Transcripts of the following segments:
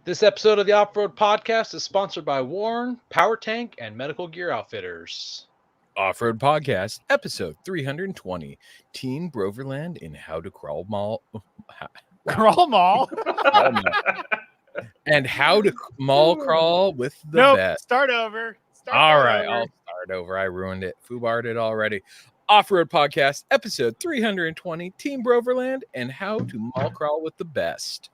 This episode of the Off-Road Podcast is sponsored by Warren, Power Tank, and Medical Gear Outfitters. Off-Road Podcast, episode 320, TeamBroverland in How to Crawl Mall. Crawl Mall? And how to mall crawl with the best. Start over. All right, I'll start over. I ruined it. Foobarred it already. Off-Road Podcast, episode 320, TeamBroverland and How to Mall Crawl with the Best.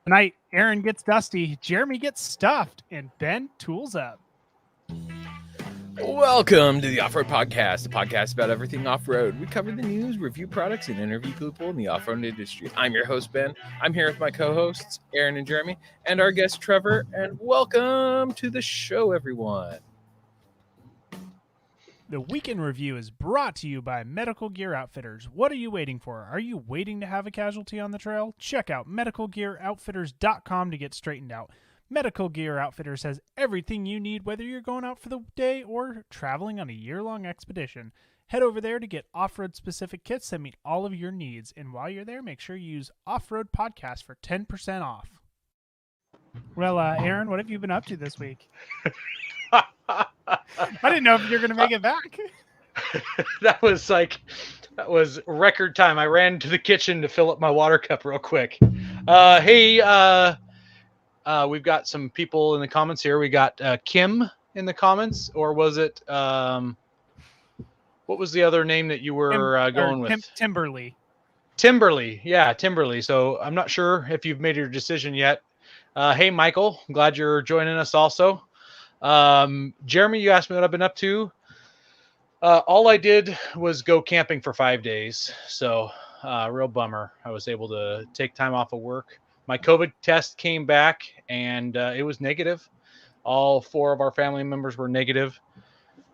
Tonight, Aaron gets dusty, Jeremy gets stuffed, and Ben tools up. Welcome to the Off-Road Podcast, a podcast about everything off-road. We cover the news, review products, and interview people in the off-road industry. I'm your host, Ben. I'm here with my co-hosts, Aaron and Jeremy, and our guest, Trevor, and welcome to the show, everyone. The Weekend Review is brought to you by Medical Gear Outfitters. What are you waiting for? Are you waiting to have a casualty on the trail? Check out medicalgearoutfitters.com to get straightened out. Medical Gear Outfitters has everything you need, whether you're going out for the day or traveling on a year-long expedition. Head over there to get off-road specific kits that meet all of your needs. And while you're there, make sure you use Off-Road Podcast for 10% off. Well, Aaron, what have you been up to this week? I didn't know if you're going to make it back. That was record time. I ran to the kitchen to fill up my water cup real quick. We've got some people in the comments here. We got Kim in the comments, or was it what was the other name that you were going with? Timberly. Yeah, Timberly. So I'm not sure if you've made your decision yet. Hey, Michael, I'm glad you're joining us also. Jeremy, you asked me what I've been up to. All I did was go camping for 5 days. So real bummer. I was able to take time off of work. My COVID test came back and it was negative. All 4 of our family members were negative.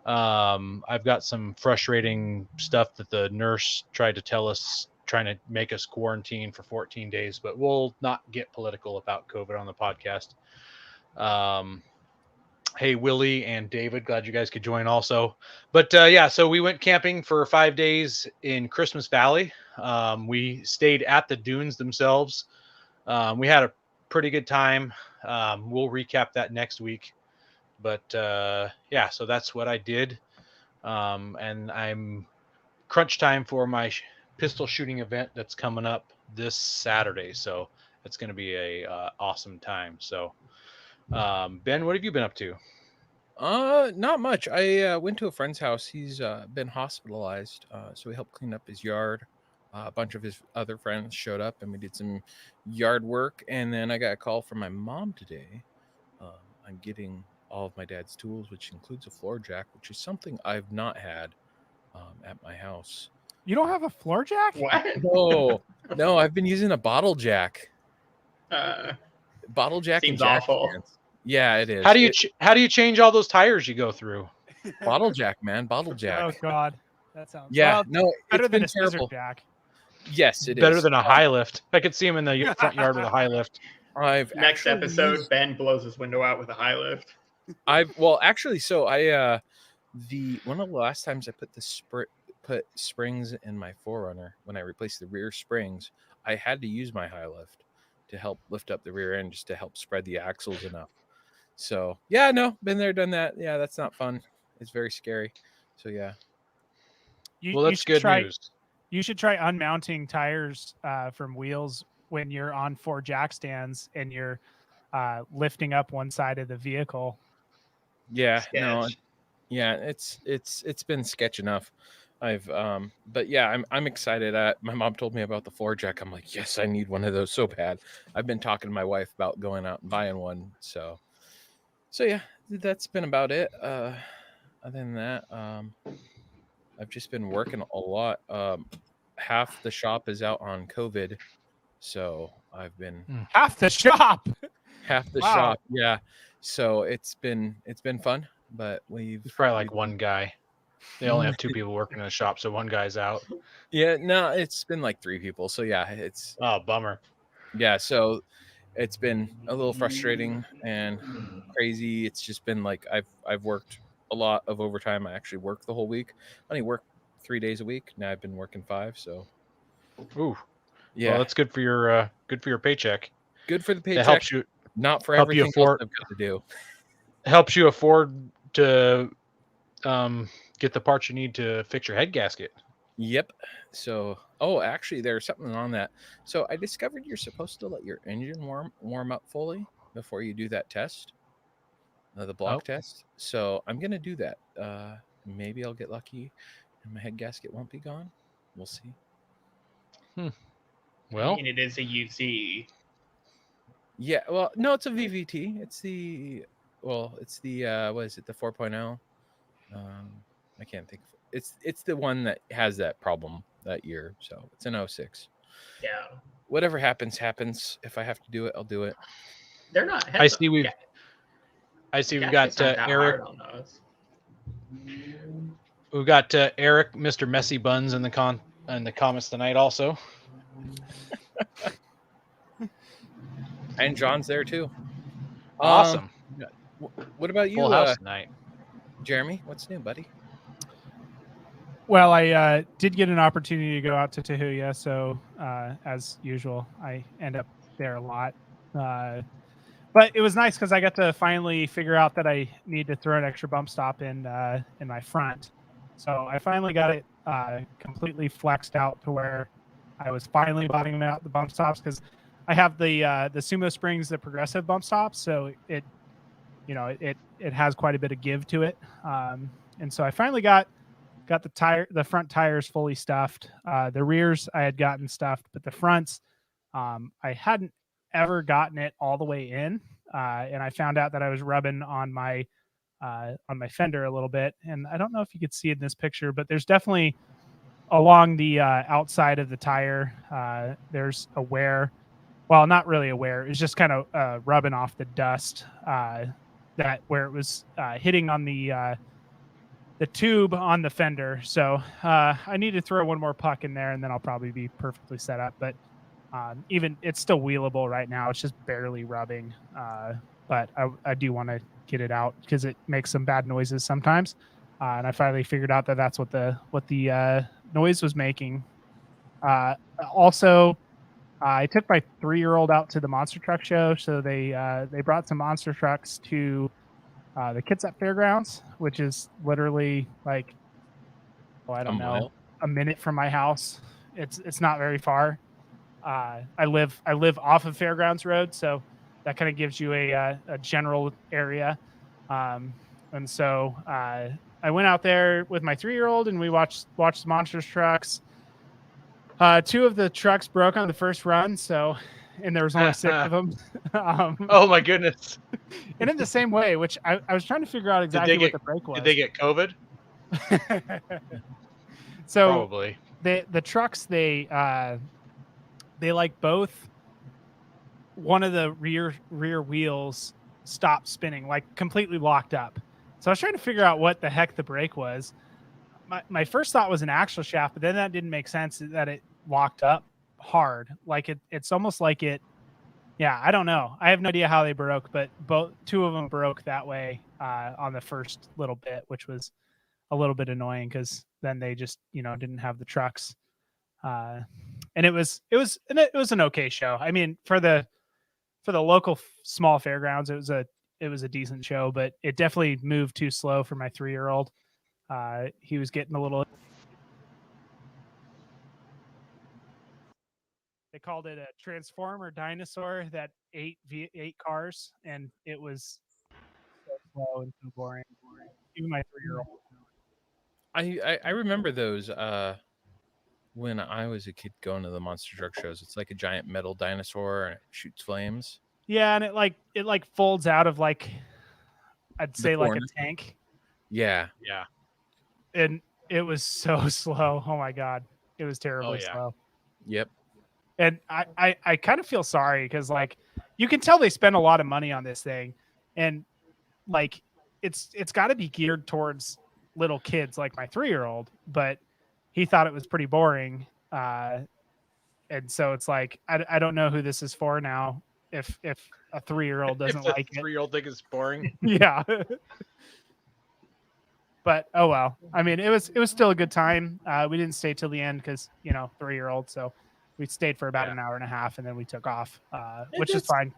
I've got some frustrating stuff that the nurse tried to tell us, trying to make us quarantine for 14 days, but we'll not get political about COVID on the podcast. Hey, Willie and David, glad you guys could join also. But so we went camping for 5 days in Christmas Valley. We stayed at the dunes themselves. We had a pretty good time. We'll recap that next week. But so that's what I did. And I'm crunch time for my pistol shooting event that's coming up this Saturday. So it's going to be a awesome time. So Ben, what have you been up to? Not much. I went to a friend's house. He's been hospitalized, so we helped clean up his yard. A bunch of his other friends showed up, and we did some yard work. And then I got a call from my mom today. I'm getting all of my dad's tools, which includes a floor jack, which is something I've not had at my house. You don't have a floor jack? What? No, I've been using a bottle jack. Bottle jack seems and jack awful. stands. Yeah, it is. How do you change all those tires you go through? Bottle jack, man. Bottle jack. Oh God, that sounds better than it's a been scissor terrible. jack. Yes, it is Better than a high lift. I could see him in the front yard with a high lift. Next episode, Ben blows his window out with a high lift. One of the last times I put springs in my 4Runner, when I replaced the rear springs, I had to use my high lift to help lift up the rear end, just to help spread the axles enough. So been there, done that. Yeah, that's not fun. It's very scary. So yeah. That's good news. You should try unmounting tires from wheels when you're on 4 jack stands and you're lifting up one side of the vehicle. Yeah, Sketch. It's been sketch enough. I'm excited. My mom told me about the floor jack. I'm like, yes, I need one of those so bad. I've been talking to my wife about going out and buying one. So yeah, that's been about it. Other than that, I've just been working a lot. Half the shop is out on COVID, so I've been half the shop. Shop, yeah. So it's been fun, but It's probably like one guy. They only have 2 people working in the shop, so one guy's out. Yeah, no, it's been like 3 people. So yeah, it's bummer. Yeah, so it's been a little frustrating and crazy. It's just been like I've worked a lot of overtime. I actually work the whole week. I only work 3 days a week. Now I've been working 5, so ooh. Yeah, well, that's good for your paycheck. Good for the paycheck. It helps you Not for Help you everything else afford- I've got to do. Helps you afford to get the parts you need to fix your head gasket. Yep. So, actually, there's something on that. So I discovered you're supposed to let your engine warm up fully before you do that test, the block test. So I'm gonna do that. Maybe I'll get lucky, and my head gasket won't be gone. We'll see. Well, I mean, it is a UZ. Yeah. Well, no, it's a VVT. It's the what is it? The 4.0. I can't think of it. It's the one that has that problem that year. So it's an 06. Yeah. Whatever happens. If I have to do it, I'll do it. They're not. I see we've got Eric. We've got Eric, Mr. Messy Buns in the comments tonight also. And John's there too. Awesome. What about you, Full house tonight. Jeremy? What's new, buddy? Well, I did get an opportunity to go out to Tahuya, so as usual, I end up there a lot. But it was nice because I got to finally figure out that I need to throw an extra bump stop in my front. So I finally got it completely flexed out to where I was finally bottoming out the bump stops, because I have the Sumo Springs, the progressive bump stops, so it has quite a bit of give to it. And so I finally got the front tires fully stuffed. The rears I had gotten stuffed, but the fronts I hadn't ever gotten it all the way in. And I found out that I was rubbing on my fender a little bit. And I don't know if you could see it in this picture, but there's definitely along the outside of the tire, there's a wear. Well, not really a wear. It's just kind of rubbing off the dust that where it was hitting on the tube on the fender. So I need to throw one more puck in there, and then I'll probably be perfectly set up. But even it's still wheelable right now. It's just barely rubbing. But I do want to get it out because it makes some bad noises sometimes. And I finally figured out that that's what the noise was making. Also, I took my 3-year-old out to the monster truck show. So they brought some monster trucks to the Kitsap Fairgrounds, which is literally like, a minute from my house. It's not very far. I live off of Fairgrounds Road, so that kind of gives you a general area. And so I went out there with my 3-year-old, and we watched the monsters trucks. 2 of the trucks broke on the first run, and there was only 6 of them. Oh my goodness! And in the same way, which I was trying to figure out exactly what the break was. Did they get COVID? So probably the trucks they like both. One of the rear wheels stopped spinning, like completely locked up. So I was trying to figure out what the heck the brake was. My first thought was an axle shaft, but then that didn't make sense that it locked up hard. Like it's almost like it. Yeah, I don't know. I have no idea how they broke, but 2 of them broke that way on the first little bit, which was a little bit annoying because then they just didn't have the trucks. And it was an okay show. I mean, for the local small fairgrounds, it was a decent show, but it definitely moved too slow for my 3-year-old. He was getting a little. They called it a transformer dinosaur that ate 8 cars, and it was so slow and so boring. Even my 3-year-old. I remember those when I was a kid going to the monster truck shows. It's like a giant metal dinosaur and it shoots flames. Yeah, and it folds out of like, I'd say like a tank. Yeah. And it was so slow. Oh my God. It was terribly slow. Yep. And I kind of feel sorry because like you can tell they spend a lot of money on this thing, and like it's got to be geared towards little kids like my 3-year-old, but he thought it was pretty boring. And so it's like I don't know who this is for now. If a 3-year-old doesn't like it, 3-year-old think it's boring. Yeah. But oh well. I mean, it was still a good time. We didn't stay till the end because 3-year-old, so we stayed for about an hour and a half, and then we took off, which is fine.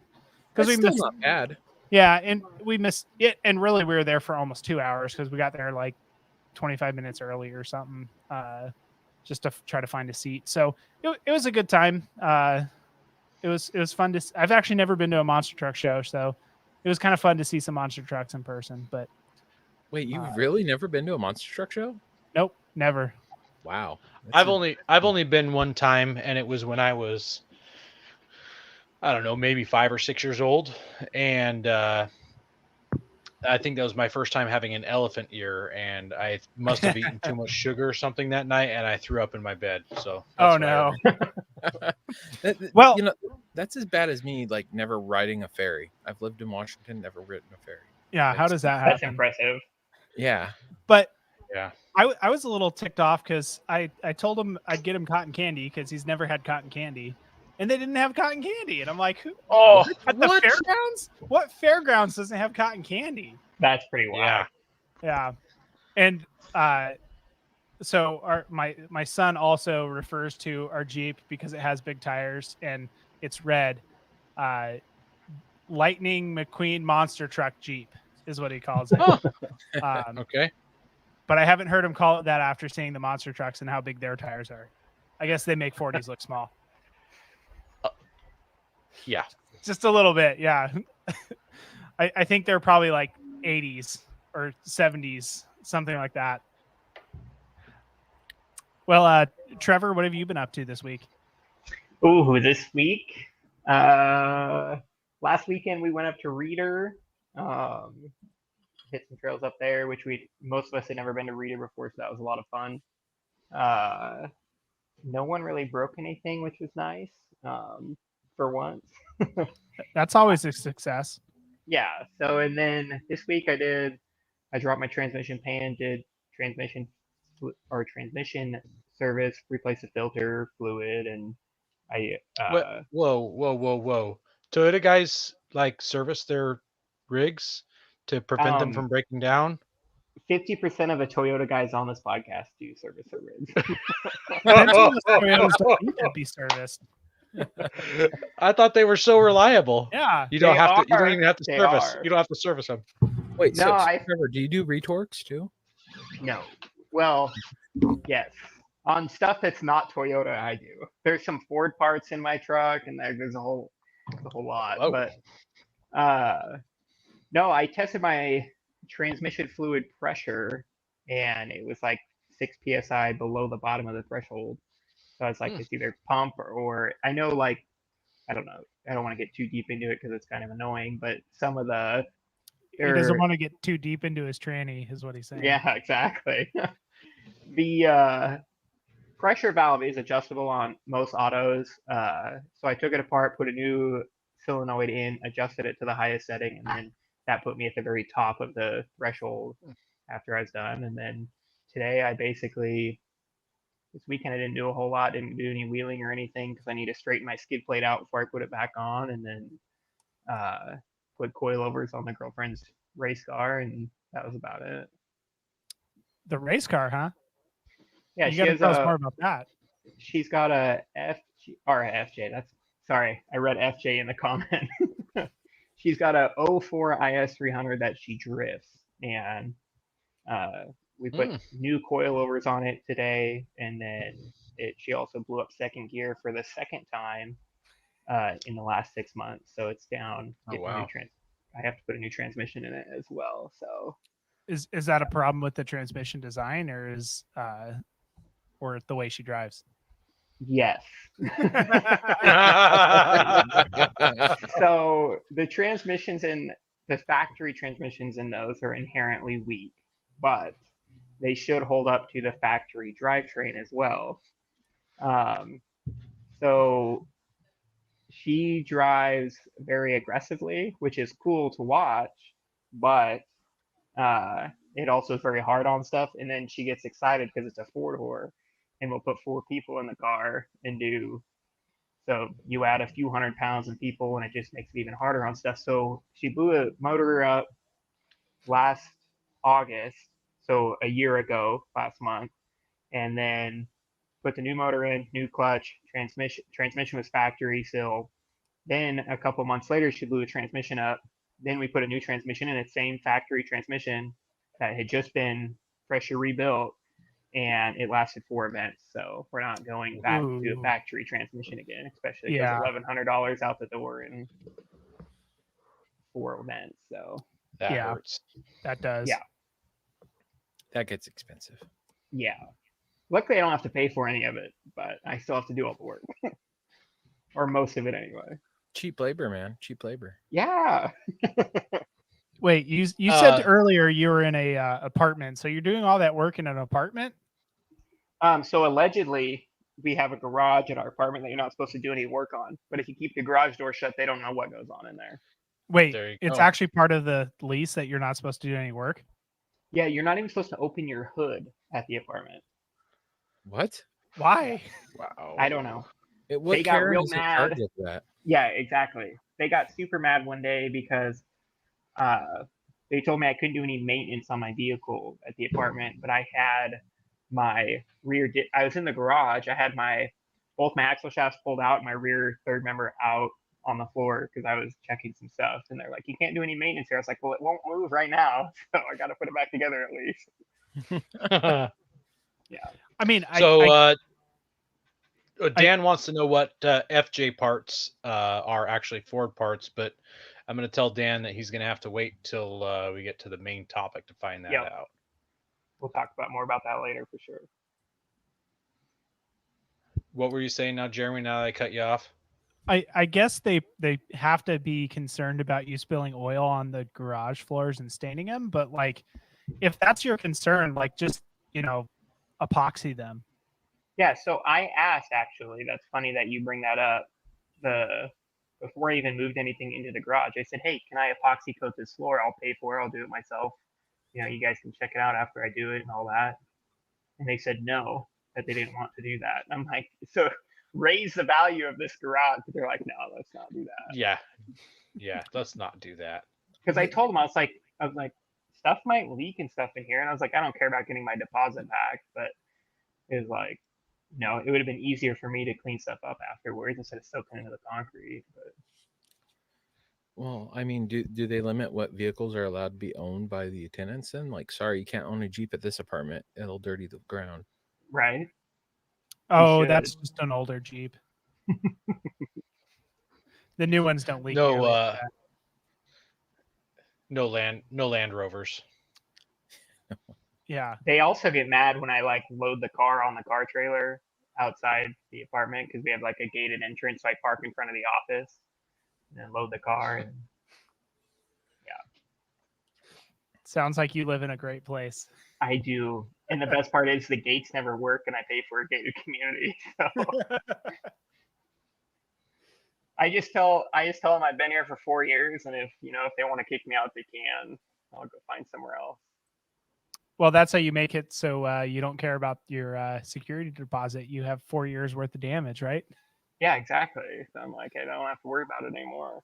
That's we still missed. not bad. Yeah, and we missed it, and really we were there for almost 2 hours because we got there like 25 minutes early or something, just to try to find a seat. So it was a good time. It was fun to. I've actually never been to a monster truck show, so it was kind of fun to see some monster trucks in person. But Wait, you've really never been to a monster truck show? nope, never. Wow. I've only been one time, and it was when I was, I don't know, maybe 5 or 6 years old, and I think that was my first time having an elephant ear, and I must have eaten too much sugar or something that night, and I threw up in my bed. So that's Oh what I no. Well, Well- you know, that's as bad as me like never riding a ferry. I've lived in Washington, never ridden a ferry. Yeah, how does that That's happen? impressive. Yeah. But Yeah. I was a little ticked off because I told him I'd get him cotton candy because he's never had cotton candy, and they didn't have cotton candy, and I'm like, Oh, at the fairgrounds? What fairgrounds doesn't have cotton candy? that's pretty wild. Yeah, and so my son also refers to our Jeep because it has big tires and it's red. Lightning McQueen monster truck Jeep is what he calls it. Oh, Um, okay. but I haven't heard him call it that after seeing the monster trucks and how big their tires are. I guess they make 40s look small. Yeah. Just a little bit, yeah. I think they're probably like 80s or 70s, something like that. Well, Trevor, what have you been up to this week? Ooh, this week. Last weekend we went up to Reeder. Hit some trails up there, which most of us had never been to Reeder before, so that was a lot of fun. No one really broke anything, which was nice. For once. That's always a success. Yeah. So and then this week I dropped my transmission pan, did transmission service, replaced the filter fluid, and I Whoa. Toyota guys like service their rigs to prevent them from breaking down. 50% of the Toyota guys on this podcast do service their rigs. Depends on the Toyotas don't need to be serviced. I thought they were so reliable. Yeah. You don't They have to. You don't are. even have to They service. are. You don't have to service them. Wait, No, Trevor, do you do retorques too? No. Well, yes. On stuff that's not Toyota, I do. There's some Ford parts in my truck, and there's a whole lot. Whoa. But no, I tested my transmission fluid pressure, and it was like 6 psi below the bottom of the threshold. So I was like, it's either pump or I know, like, I don't know. I don't want to get too deep into it because it's kind of annoying, but some of the He doesn't want to get too deep into his tranny, is what he's saying. Yeah, exactly. The pressure valve is adjustable on most autos. So I took it apart, put a new solenoid in, adjusted it to the highest setting, and then that put me at the very top of the threshold after I was done. And then today this weekend I didn't do a whole lot, didn't do any wheeling or anything because I need to straighten my skid plate out before I put it back on, and then put coilovers on the girlfriend's race car, and that was about it. The race car, huh? Yeah, you got to tell us more about that. She's got a FJ. Sorry, I read FJ in the comment. She's got a 04 IS 300 that she drifts, and we put new coilovers on it today, and then she also blew up second gear for the second time in the last 6 months. So it's down. Oh, wow. I have to put a new transmission in it as well. So is that a problem with the transmission design, or is or the way she drives? Yes. So the transmissions in the factory transmissions in those are inherently weak, but they should hold up to the factory drivetrain as well. So she drives very aggressively, which is cool to watch, but it also is very hard on stuff. And then she gets excited because it's a four-door, and we'll put 4 people in the car and do. So you add a few 100 pounds and people, and it just makes it even harder on stuff. So she blew a motor up last August, so a year ago, last month, and then put the new motor in, new clutch, transmission was factory still, Then a couple months later, she blew a transmission up. Then we put a new transmission in the same factory transmission that had just been pressure rebuilt, and it lasted 4 events. So we're not going back to a Ooh. factory transmission again, especially because Yeah. $1,100 out the door in 4 events. So That Yeah. hurts. That does. Yeah. That gets expensive. yeah, luckily I don't have to pay for any of it, but I still have to do all the work, or most of it anyway. Cheap labor, man. Cheap labor. Yeah. Wait, you said earlier you were in a apartment, so you're doing all that work in an apartment? So allegedly, we have a garage at our apartment that you're not supposed to do any work on. But if you keep the garage door shut, they don't know what goes on in there. Wait, There you it's go. actually part of the lease that you're not supposed to do any work? Yeah, you're not even supposed to open your hood at the apartment. What? Why? Wow. I don't know. What They got Karen real is in mad. charge of that? Yeah, exactly. They got super mad one day because they told me I couldn't do any maintenance on my vehicle at the apartment, but I had my I was in the garage. I had both my axle shafts pulled out, and my rear third member out on the floor because I was checking some stuff. And they're like, "You can't do any maintenance here." I was like, "Well, it won't move right now, so I got to put it back together at least." Yeah. I mean, So Dan wants to know what FJ parts are actually Ford parts, but I'm going to tell Dan that he's going to have to wait till we get to the main topic to find that Yep. out. We'll talk more about that later for sure. What were you saying now, Jeremy? Now that I cut you off? I guess they have to be concerned about you spilling oil on the garage floors and staining them, but like if that's your concern, like just, epoxy them. Yeah, so I asked, actually, that's funny that you bring that up. Before I even moved anything into the garage, I said, "Hey, can I epoxy coat this floor? I'll pay for it. I'll do it myself. You guys can check it out after I do it and all that." And they said no, that they didn't want to do that. And I'm like, so raise the value of this garage. They're like, "No, let's not do that." Yeah, let's not do that. Because I told them, I was like, stuff might leak and stuff in here, and I was like, I don't care about getting my deposit back, but it was like, no, it would have been easier for me to clean stuff up afterwards instead of soaking into the concrete. But Well, I mean, do they limit what vehicles are allowed to be owned by the tenants? Then, like, sorry, you can't own a Jeep at this apartment; it'll dirty the ground. right? Oh, should. that's just an older Jeep. The new ones don't leak. No, nearly like that. no Land Rovers. Yeah. They also get mad when I load the car on the car trailer outside the apartment because we have a gated entrance. So I park in front of the office and then load the car. And Sounds like you live in a great place. I do. And the best part is the gates never work, and I pay for a gated community. So I just tell them I've been here for 4 years, and if they want to kick me out, they can. I'll go find somewhere else. Well, that's how you make it so you don't care about your security deposit. You have 4 years worth of damage, right? Yeah, exactly. So I'm like, I don't have to worry about it anymore.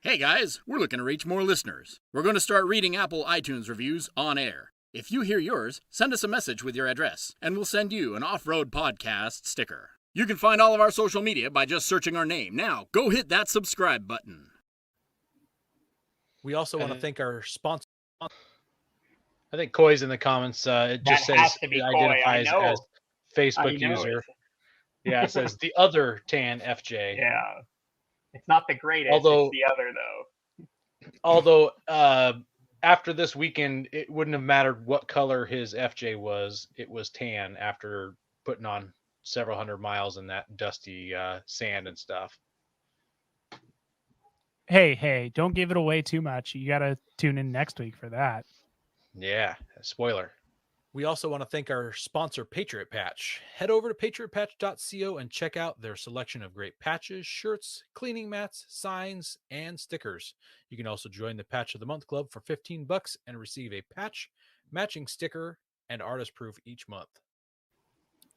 Hey guys, we're looking to reach more listeners. We're going to start reading Apple iTunes reviews on air. If you hear yours, send us a message with your address, and we'll send you an Off-Road Podcast sticker. You can find all of our social media by just searching our name. Now, go hit that subscribe button. We also want to thank our sponsor. I think Coy's in the comments. It just That has says to be it Coy, I identifies know. as Facebook I know user. it. Yeah, it says the other Tan FJ. Yeah. It's not the greatest, Although- it's the other, though. Although after this weekend, it wouldn't have mattered what color his FJ was. It was tan after putting on several hundred miles in that dusty sand and stuff. Hey, don't give it away too much. You got to tune in next week for that. Yeah, spoiler. We also want to thank our sponsor, Patriot Patch. Head over to patriotpatch.co and check out their selection of great patches, shirts, cleaning mats, signs, and stickers. You can also join the Patch of the Month Club for $15 and receive a patch, matching sticker, and artist proof each month.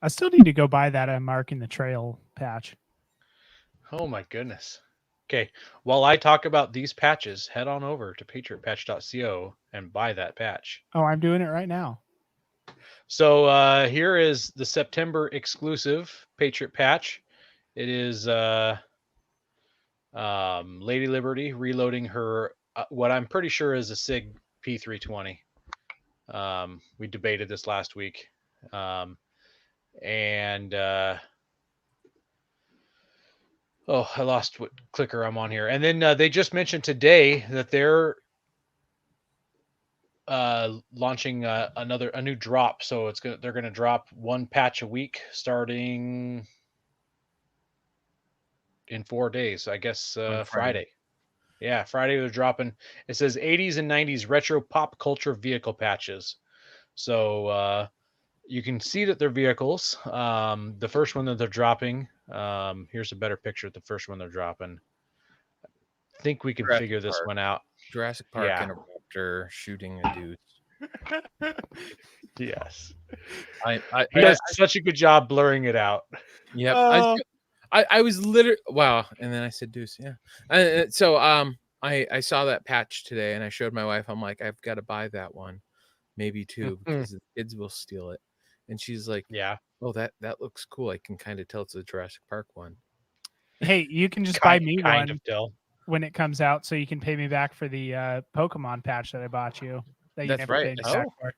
I still need to go buy that Marking the Trail patch. Oh my goodness. Okay, while I talk about these patches, head on over to patriotpatch.co and buy that patch. Oh, I'm doing it right now. So here is the September exclusive Patriot patch. It is Lady Liberty reloading her what I'm pretty sure is a SIG P320. We debated this last week, and oh, I lost what clicker I'm on here. And then they just mentioned today that they're launching a new drop. So they're gonna drop one patch a week starting in 4 days. I guess On Friday. Yeah, Friday they're dropping. It says 80s and 90s retro pop culture vehicle patches. So you can see that they're vehicles. The first one that they're dropping. Here's a better picture of the first one they're dropping. I think we can Jurassic figure this Park. one out. Jurassic Park Yeah. and a raptor shooting a dude. Yes. I He does such a good job blurring it out. Yep. Oh. I was literally wow, and then I said deuce. Yeah. So I saw that patch today, and I showed my wife. I'm like, I've got to buy that one, maybe two, because the kids will steal it. And she's like, Yeah. oh, that looks cool. I can kind of tell it's a Jurassic Park one. Hey, you can just buy me kind one of tell. when it comes out, so you can pay me back for the Pokemon patch that I bought you. That you That's never right. paid me back Oh. for.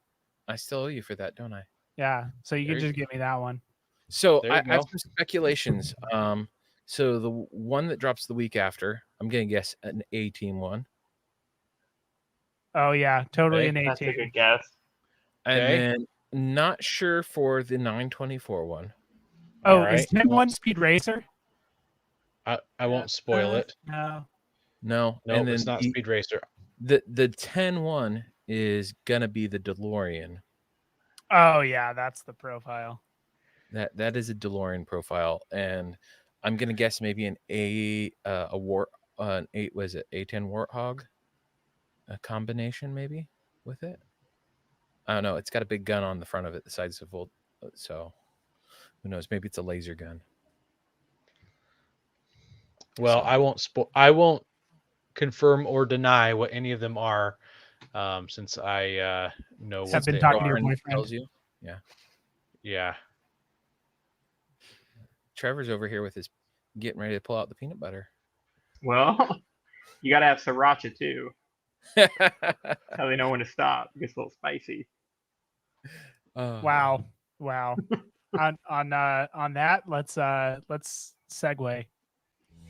I still owe you for that, don't I? Yeah, so you There can you just give me that one. So There you I have go. some speculations. So the one that drops the week after, I'm gonna guess an A team one, Oh yeah, totally Okay, an That's a 18. good guess. and Okay. then not sure for the 924 one. Oh, All is right. 10-1 Speed Racer? I won't spoil it. No. No, No, and then it's not Speed Racer. the 10-1 is gonna be the DeLorean. Oh yeah, that's the profile. That is a DeLorean profile, and I'm gonna guess maybe an an 8 was it A10 Warthog, a combination maybe with it. I don't know. It's got a big gun on the front of it. The sides of volt, so who knows? Maybe it's a laser gun. Well, So- I won't confirm or deny what any of them are, since I know Have what been they talking to are. your boyfriend. tells you. Yeah. Trevor's over here with his getting ready to pull out the peanut butter. Well, you got to have sriracha too. How they know when to stop. It gets a little spicy. Wow. on that, let's segue.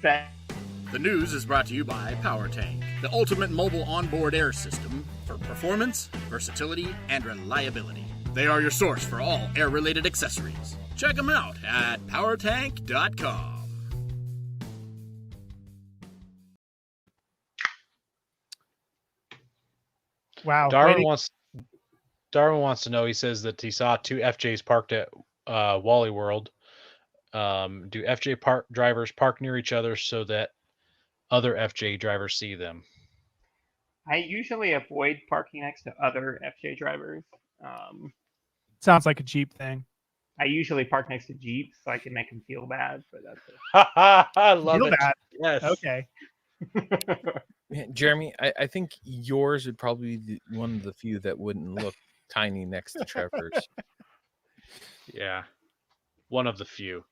The news is brought to you by PowerTank, the ultimate mobile onboard air system for performance, versatility, and reliability. They are your source for all air-related accessories. Check them out at powertank.com. Wow. Darwin wants to know. He says that he saw two FJs parked at Wally World. Do FJ drivers park near each other so that other FJ drivers see them? I usually avoid parking next to other FJ drivers. Sounds like a Jeep thing. I usually park next to Jeeps so I can make them feel bad, but that's I love Feel it. bad. Yes. Okay. it. Yeah, Jeremy, I think yours would probably be one of the few that wouldn't look tiny next to Trevor's. Yeah. One of the few.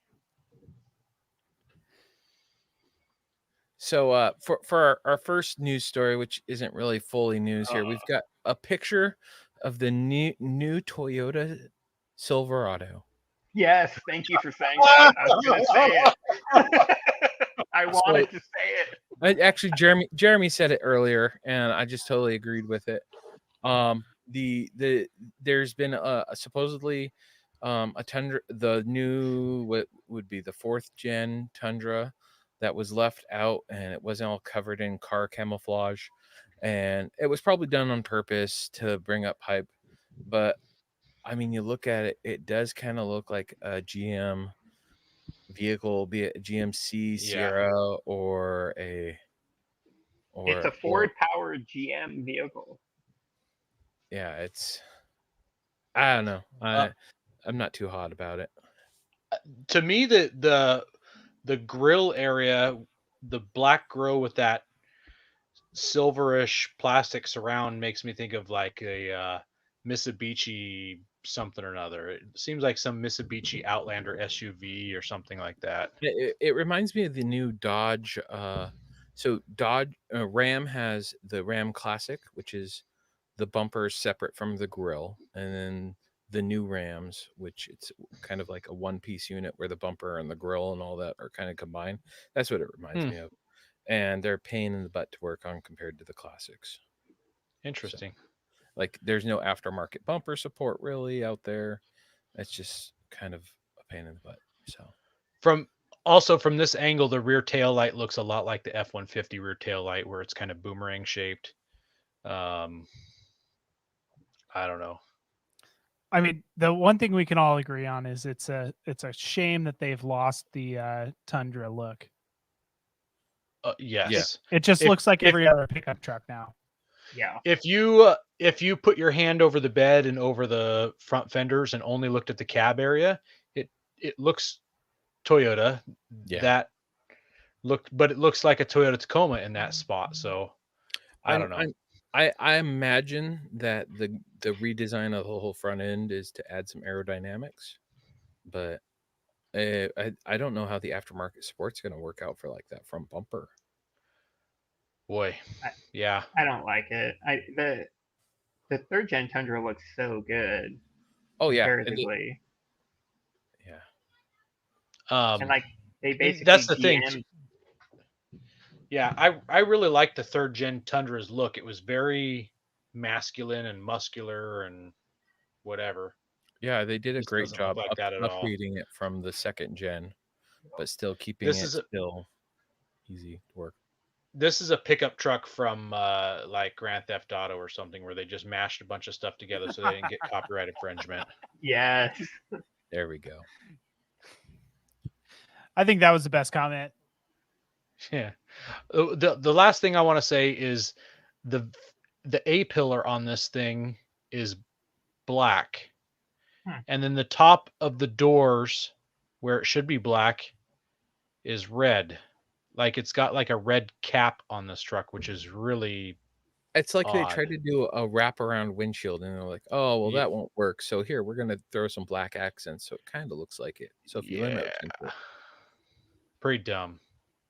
So for our first news story, which isn't really fully news here, we've got a picture of the new Toyota Silverado. Yes, thank you for saying that. I was going to say it. I wanted to say it. Actually, Jeremy said it earlier, and I just totally agreed with it. There's been supposedly a Tundra, the new what would be the 4th gen Tundra that was left out, and it wasn't all covered in car camouflage, and it was probably done on purpose to bring up hype. But I mean, you look at it, it does kind of look like a GM vehicle, be it a GMC Sierra or It's a Ford-powered GM vehicle. Yeah, I don't know. I'm not too hot about it. To me, the grill area, the black grill with that silverish plastic surround makes me think of like a Mitsubishi something or another. It seems like some Mitsubishi Outlander SUV or something like that. It reminds me of the new Dodge. So Dodge Ram has the Ram Classic, which is the bumper is separate from the grill, and then the new Rams, which it's kind of like a one-piece unit where the bumper and the grill and all that are kind of combined. That's what it reminds me of. And they're a pain in the butt to work on compared to the classics. Interesting. So, like, there's no aftermarket bumper support really out there. It's just kind of a pain in the butt. So from this angle, the rear tail light looks a lot like the F-150 rear tail light, where it's kind of boomerang shaped. I don't know. I mean, the one thing we can all agree on is it's a shame that they've lost the Tundra look. Yes. It just looks like every other pickup truck now. Yeah. If you put your hand over the bed and over the front fenders and only looked at the cab area, it looks Toyota. Yeah. But it looks like a Toyota Tacoma in that spot. So I don't know. I imagine that the redesign of the whole front end is to add some aerodynamics, but I don't know how the aftermarket support's going to work out for like that front bumper. Boy, yeah. I don't like it. The third gen Tundra looks so good. Oh yeah, comparatively. Yeah. And like they basically that's the thing. Yeah, I really liked the third gen Tundra's look. It was very masculine and muscular and whatever. Yeah, they did a great job like that at all. upgrading it from the second gen, but still keeping it still easy to work. This is a pickup truck from like Grand Theft Auto or something, where they just mashed a bunch of stuff together so they didn't get copyright infringement. Yes. There we go. I think that was the best comment. Yeah. The last thing I want to say is the A pillar on this thing is black. And then the top of the doors where it should be black is red. Like it's got like a red cap on this truck, which is really It's like odd. they tried to do a wraparound windshield and they're like, oh, well, that won't work. So here, we're going to throw some black accents. So it kind of looks like it. So if you limit it. Pretty dumb.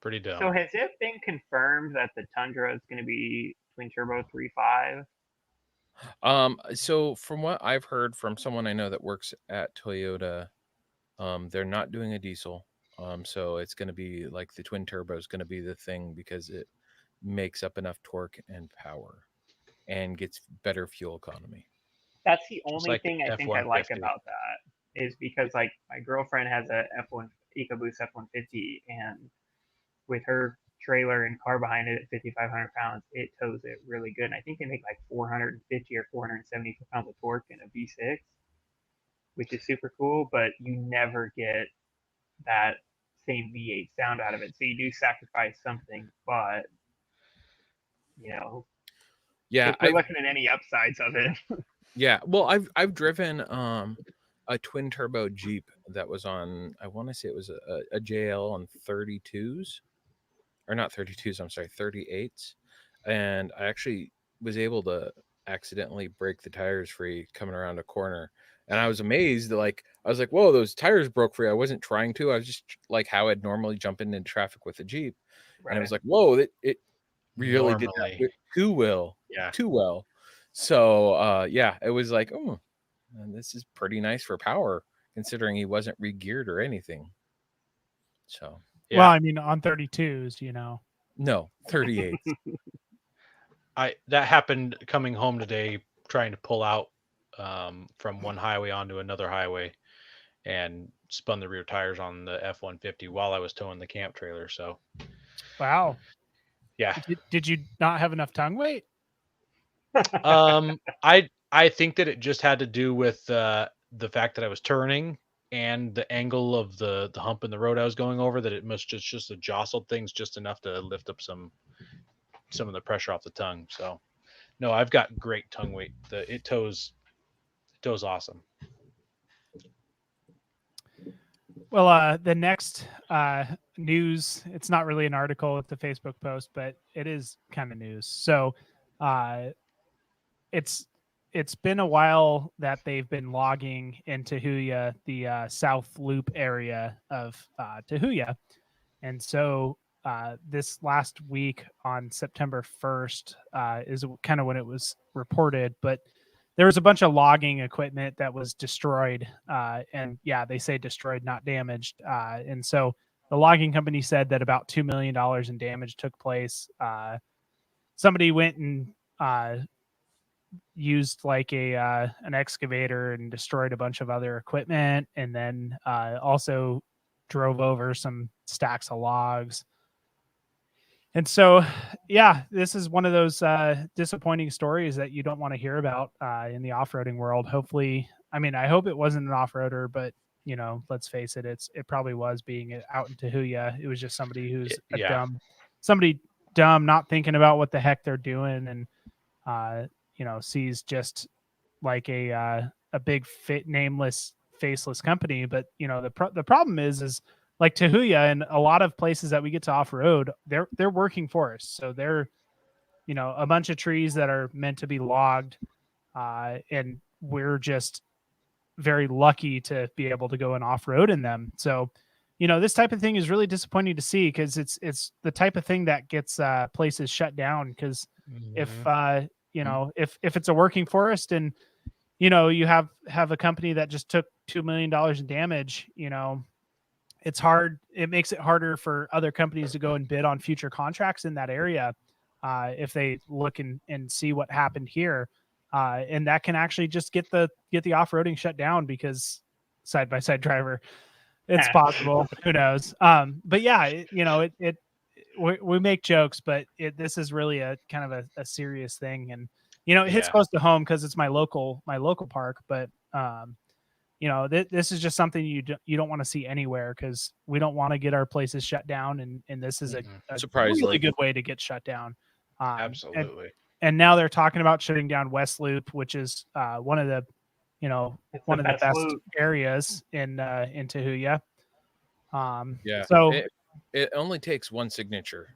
So has it been confirmed that the Tundra is going to be twin turbo 3.5? So from what I've heard from someone I know that works at Toyota, they're not doing a diesel. So it's going to be like the twin turbo is going to be the thing because it makes up enough torque and power and gets better fuel economy. That's the only thing I think I like about that is because like my girlfriend has a F1 EcoBoost F-150 and with her trailer and car behind it at 5,500 pounds, it tows it really good. And I think they make like 450 or 470 pounds of torque in a V6, which is super cool, but you never get that same V8 sound out of it. So you do sacrifice something, but if we're looking at any upsides of it. Yeah, well, I've driven a twin turbo Jeep that was on, I want to say it was a JL on 32s, or not 32s, I'm sorry, 38s, and I actually was able to accidentally break the tires free coming around a corner. And I was amazed, I was like, whoa, those tires broke free. I wasn't trying to. I was just like how I'd normally jump into traffic with a Jeep. Right. And I was like, whoa, it really did that too well. Yeah. Too well. So, yeah, it was like, oh, this is pretty nice for power, considering he wasn't re-geared or anything. So, yeah. Well, I mean, on 32s, No, 38s. That happened coming home today, trying to pull out from one highway onto another highway, and spun the rear tires on the F-150 while I was towing the camp trailer. So, wow. Yeah. Did you not have enough tongue weight? I think that it just had to do with the fact that I was turning and the angle of the hump in the road I was going over, that it must just jostled things just enough to lift up some of the pressure off the tongue. So no, I've got great tongue weight. It tows awesome. Well, the next news, it's not really an article with the Facebook post, but it is kind of news. So it's it's been a while that they've been logging in Tahuya, the South Loop area of Tahuya. And so this last week on September 1st is kind of when it was reported, but there was a bunch of logging equipment that was destroyed. And yeah, they say destroyed, not damaged. And so the logging company said that about $2 million in damage took place. Somebody went and used like an excavator and destroyed a bunch of other equipment, and then also drove over some stacks of logs. And so, yeah, this is one of those disappointing stories that you don't want to hear about in the off-roading world. Hopefully, I mean, I hope it wasn't an off-roader, but you know, let's face it, it probably was being out in Tahuya. It was just somebody who's somebody dumb, not thinking about what the heck they're doing, and you know, sees just like a big nameless, faceless company. But you know, the problem is like Tahuya and a lot of places that we get to off road, they're working forests, so they're, you know, a bunch of trees that are meant to be logged, and we're just very lucky to be able to go and off road in them. So, you know, this type of thing is really disappointing to see because it's the type of thing that gets places shut down. Because if you know, if it's a working forest and you know you have a company that just took $2 million in damage, you know, it's hard. It makes it harder for other companies to go and bid on future contracts in that area if they look and see what happened here. And that can actually just get the off-roading shut down because side-by-side driver, it's possible. Who knows? But yeah, you know, we make jokes, but this is really a kind of a serious thing. And, you know, it hits close to home because it's my local park, but you know, this is just something you don't want to see anywhere because we don't want to get our places shut down. And this is a really good way to get shut down. Absolutely. And now they're talking about shutting down West Loop, which is one of the, you know, one of the best areas in Tahuya. Yeah. So it only takes one signature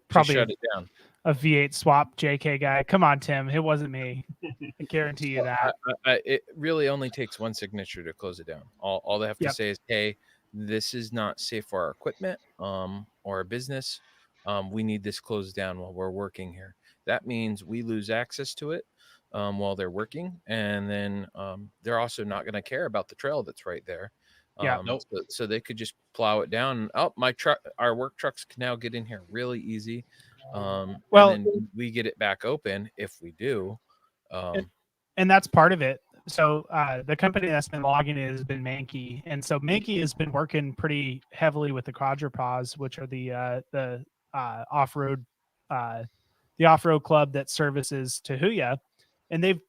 probably to shut it down. A V8 swap JK guy. Come on, Tim. It wasn't me. I guarantee you that. It really only takes one signature to close it down. All they have to say is, hey, this is not safe for our equipment or our business. We need this closed down while we're working here. That means we lose access to it while they're working. And then they're also not going to care about the trail that's right there. So they could just plow it down. Oh, my truck, our work trucks can now get in here really easy. And then we get it back open if we do. And that's part of it. So the company that's been logging it has been Mankey, and so Mankey has been working pretty heavily with the quadrupeds, which are the off-road club that services Tahuya, and they've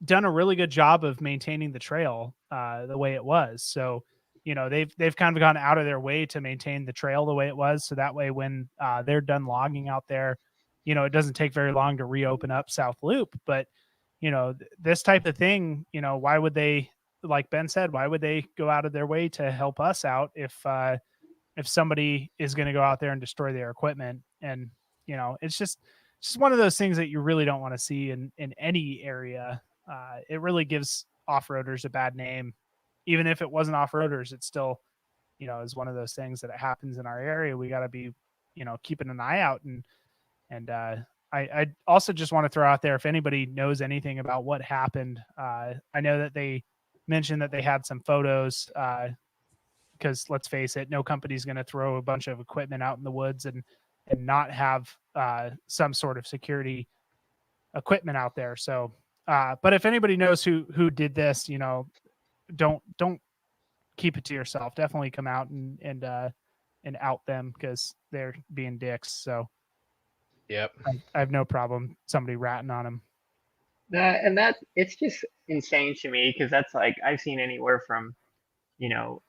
done a really good job of maintaining the trail the way it was. So, you know, they've kind of gone out of their way to maintain the trail the way it was, so that way when they're done logging out there, you know, it doesn't take very long to reopen up South Loop. But you know, this type of thing, you know, why would they, like Ben said, why would they go out of their way to help us out if somebody is going to go out there and destroy their equipment? And you know, it's just one of those things that you really don't want to see in any area. It really gives off-roaders a bad name. Even if it wasn't off-roaders, it still, you know, is one of those things that it happens in our area. We got to be, you know, keeping an eye out. And I also just want to throw out there, if anybody knows anything about what happened, I know that they mentioned that they had some photos because let's face it, no company's going to throw a bunch of equipment out in the woods and not have some sort of security equipment out there. So, but if anybody knows who did this, you know, don't keep it to yourself. Definitely come out and out them because they're being dicks. So, yep, I have no problem somebody ratting on them. And that it's just insane to me because that's like I've seen anywhere from, you know,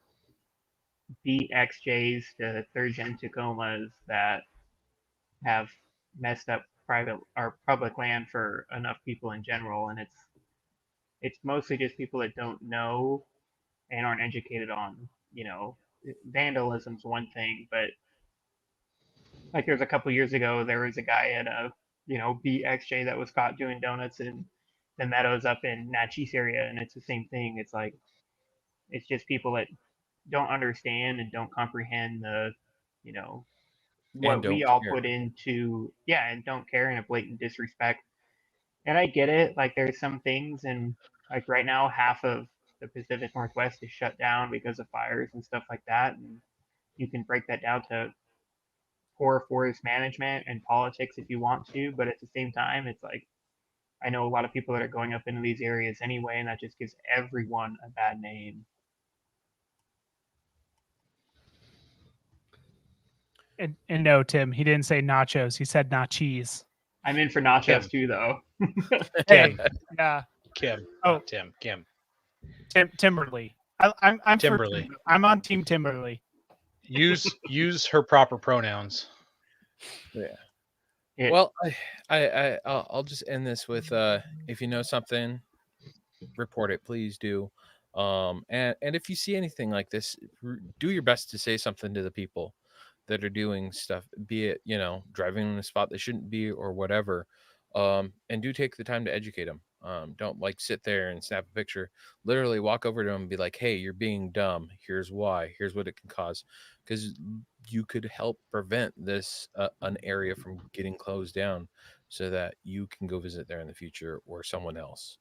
BXJs to third gen Tacomas that have messed up private or public land for enough people in general, and it's mostly just people that don't know and aren't educated on, you know, vandalism's one thing, but like there's a couple years ago there was a guy at a BXJ that was caught doing donuts in the meadows up in Natchez area, and it's the same thing. It's like it's just people that don't understand and don't comprehend the, you know, And what we don't all care. put into, yeah, and don't care, and a blatant disrespect. And I get it. Like there's some things, and like right now, half of the Pacific Northwest is shut down because of fires and stuff like that. And you can break that down to poor forest management and politics if you want to, but at the same time, it's like I know a lot of people that are going up into these areas anyway, and that just gives everyone a bad name. And no, Tim, he didn't say nachos. He said nachos. I'm in for nachos Kim. too, though. Hey, yeah. Kim. Oh. Not Tim. Kim. Timberly. I'm Timberly. I'm on Team Timberly. Use her proper pronouns. Yeah. Well, I'll just end this with if you know something, report it, please do. And if you see anything like this, do your best to say something to the people that are doing stuff, be it, driving in a spot they shouldn't be or whatever. And do take the time to educate them. Don't like sit there and snap a picture. Literally walk over to them and be like, hey, you're being dumb. Here's why. Here's what it can cause. Because you could help prevent this an area from getting closed down so that you can go visit there in the future or someone else.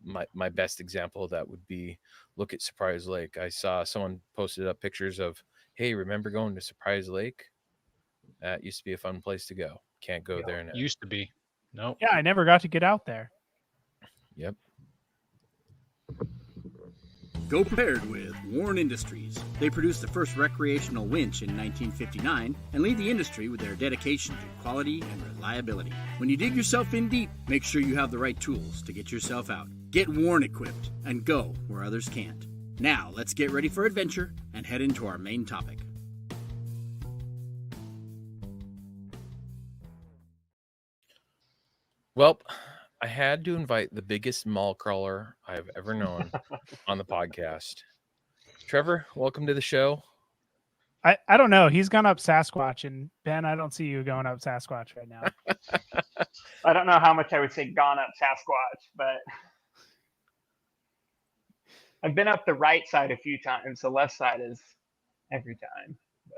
My best example of that would be look at Surprise Lake. I saw someone posted up pictures of, hey, remember going to Surprise Lake? That used to be a fun place to go. Can't go there now. Used to be. No. Yeah, I never got to get out there. Yep. Go prepared with Warren Industries. They produced the first recreational winch in 1959 and lead the industry with their dedication to quality and reliability. When you dig yourself in deep, make sure you have the right tools to get yourself out. Get Warren equipped and go where others can't. Now, let's get ready for adventure and head into our main topic. Well, I had to invite the biggest mall crawler I've ever known on the podcast. Trevor, welcome to the show. I don't know. He's gone up Sasquatch, and Ben, I don't see you going up Sasquatch right now. I don't know how much I would say gone up Sasquatch, but I've been up the right side a few times. The left side is every time. But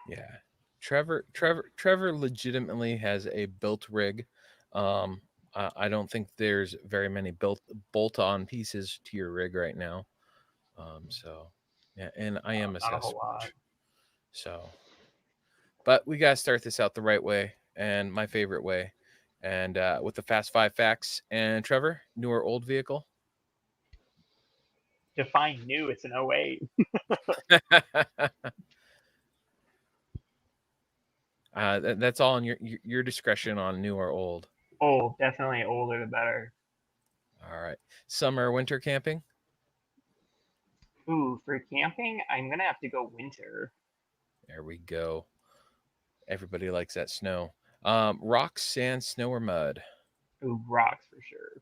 Yeah. Trevor legitimately has a built rig. I don't think there's very many bolt-on pieces to your rig right now. So yeah, and I am a not a whole lot. Sasquatch. So, but we gotta start this out the right way, and my favorite way, and with the Fast 5 facts. And Trevor, new or old vehicle? Define new. It's an 08. That's all in your discretion on new or old. Old, definitely older the better. All right, summer, winter camping. Ooh, for camping, I'm gonna have to go winter. There we go. Everybody likes that snow. Rocks, sand, snow, or mud. Ooh, rocks for sure.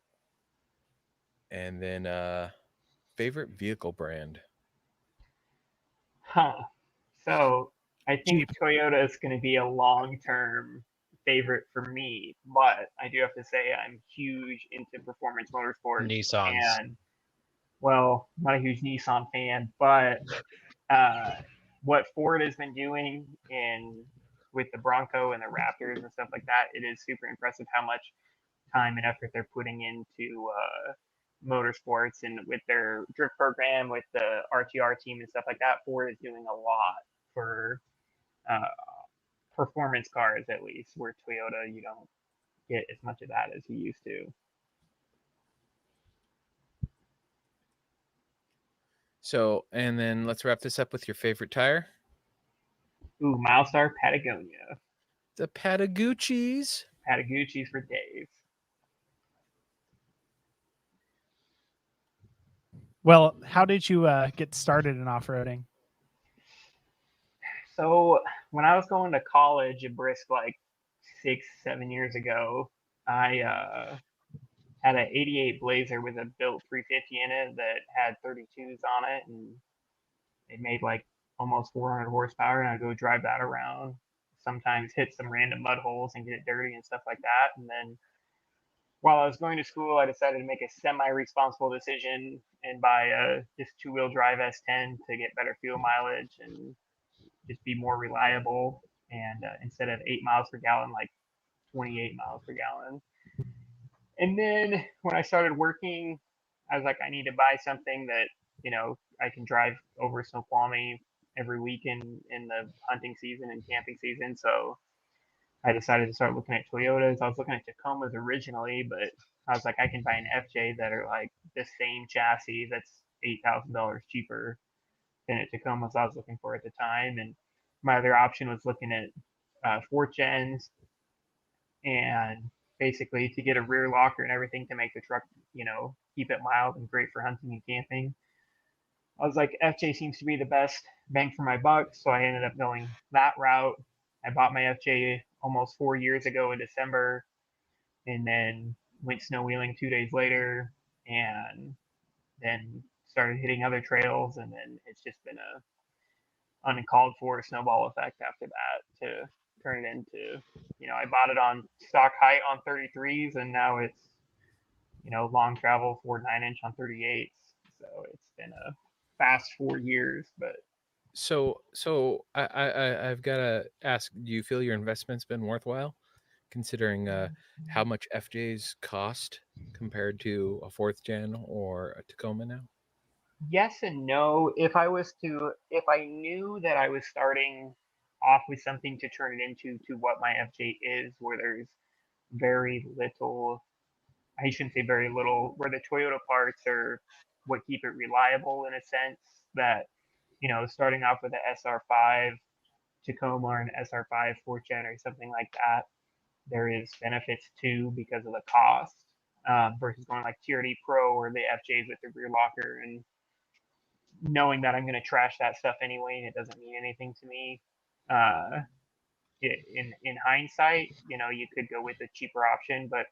And then favorite vehicle brand. Huh. So I think Jeep. Toyota is going to be a long-term favorite for me, but I do have to say I'm huge into performance motorsports. Nissans. And well, I'm not a huge Nissan fan, but what Ford has been doing with the Bronco and the Raptors and stuff like that, it is super impressive how much time and effort they're putting into motorsports, and with their drift program, with the RTR team and stuff like that. Ford is doing a lot for performance cars, at least, where Toyota, you don't get as much of that as you used to. So, and then let's wrap this up with your favorite tire. Ooh, Milestar Patagonia. The Patagucci's. Patagucci's for days. Well, how did you get started in off-roading? So when I was going to college, a brisk like 6-7 years ago, I had an '88 Blazer with a built 350 in it that had 32s on it, and it made like almost 400 horsepower, and I'd go drive that around sometimes hit some random mud holes and get it dirty and stuff like that. And then while I was going to school, I decided to make a semi-responsible decision and buy a just two-wheel drive S10 to get better fuel mileage and just be more reliable. And instead of 8 miles per gallon, like 28 miles per gallon. And then when I started working, I was like, I need to buy something that, I can drive over Snoqualmie every week in the hunting season and camping season. So I decided to start looking at Toyotas. I was looking at Tacomas originally, but I was like, I can buy an FJ that are like the same chassis that's $8,000 cheaper than a Tacoma I was looking for at the time. And my other option was looking at 4th gens, and basically to get a rear locker and everything to make the truck, keep it mild and great for hunting and camping. I was like, FJ seems to be the best bang for my buck, so I ended up going that route. I bought my FJ almost 4 years ago in December, and then went snow wheeling 2 days later, and then started hitting other trails, and then it's just been a uncalled for snowball effect after that to turn it into, I bought it on stock height on 33s, and now it's, long travel 4.9-inch on 38s. So it's been a fast 4 years, but So I've got to ask, do you feel your investment's been worthwhile, considering how much FJs cost compared to a 4th gen or a Tacoma now? yes and no. If I knew that I was starting off with something to turn it into to what my FJ is, where there's very little, I shouldn't say very little, where the Toyota parts are what keep it reliable in a sense, that, starting off with an SR5 Tacoma or an SR5 4th gen or something like that, there is benefits too because of the cost, versus going like TRD Pro or the FJs with the rear locker and knowing that I'm going to trash that stuff anyway and it doesn't mean anything to me. Uh, in hindsight, you could go with a cheaper option, but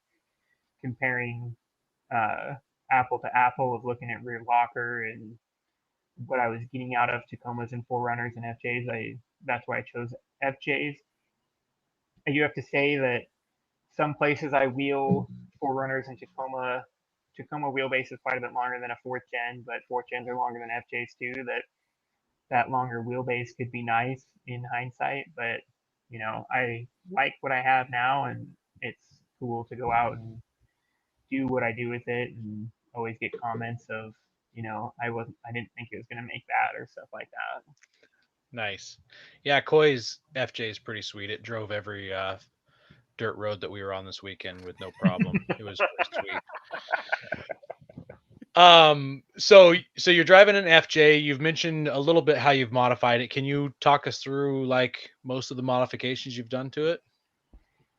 comparing apple to apple of looking at rear locker and what I was getting out of Tacomas and 4Runners and FJs, that's why I chose FJs. I do have to say that some places I wheel 4Runners and Tacoma wheelbase is quite a bit longer than a 4th gen, but 4th gens are longer than FJs too. That longer wheelbase could be nice in hindsight, but I like what I have now, and it's cool to go out and do what I do with it, and always get comments of, I didn't think it was gonna make that or stuff like that. Nice. Yeah, Koi's FJ is pretty sweet. It drove every dirt road that we were on this weekend with no problem. It was pretty sweet. So you're driving an FJ. You've mentioned a little bit how you've modified it. Can you talk us through like most of the modifications you've done to it?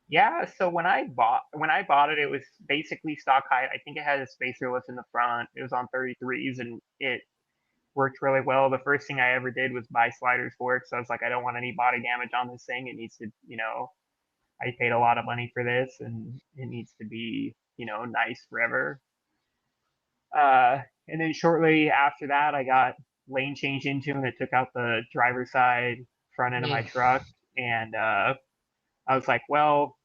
Yeah, so when I bought it, it was basically stock height. I think it had a spacer lift in the front. It was on 33s, and it worked really well. The first thing I ever did was buy sliders for it. So I was like, I don't want any body damage on this thing. It needs to, I paid a lot of money for this, and it needs to be, nice forever. And then shortly after that, I got lane change into, and it took out the driver's side front end of my truck. And I was like, well,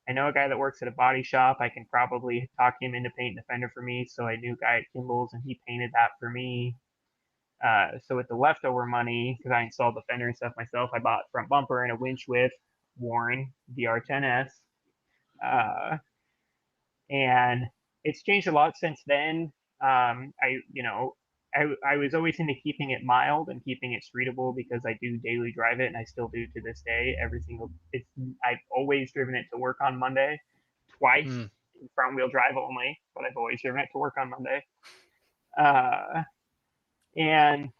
I know a guy that works at a body shop. I can probably talk him into painting the fender for me. So I knew a guy at Kimball's, and he painted that for me. So with the leftover money, because I installed the fender and stuff myself, I bought front bumper and a winch with Warren VR10S. And it's changed a lot since then. I was always into keeping it mild and keeping it streetable because I do daily drive it, and I still do to this day. I've always driven it to work on Monday, twice front wheel drive only, but I've always driven it to work on Monday. And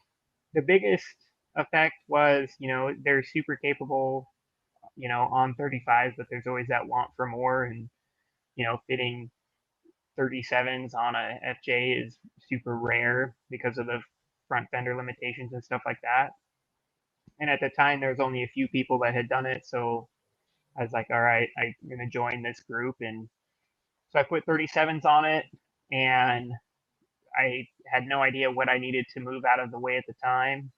the biggest effect was, they're super capable, on 35s, but there's always that want for more, and fitting 37s on a FJ is super rare because of the front fender limitations and stuff like that. And at the time, there was only a few people that had done it, so I was like, all right, I'm gonna join this group, and so I put 37s on it, and I had no idea what I needed to move out of the way at the time.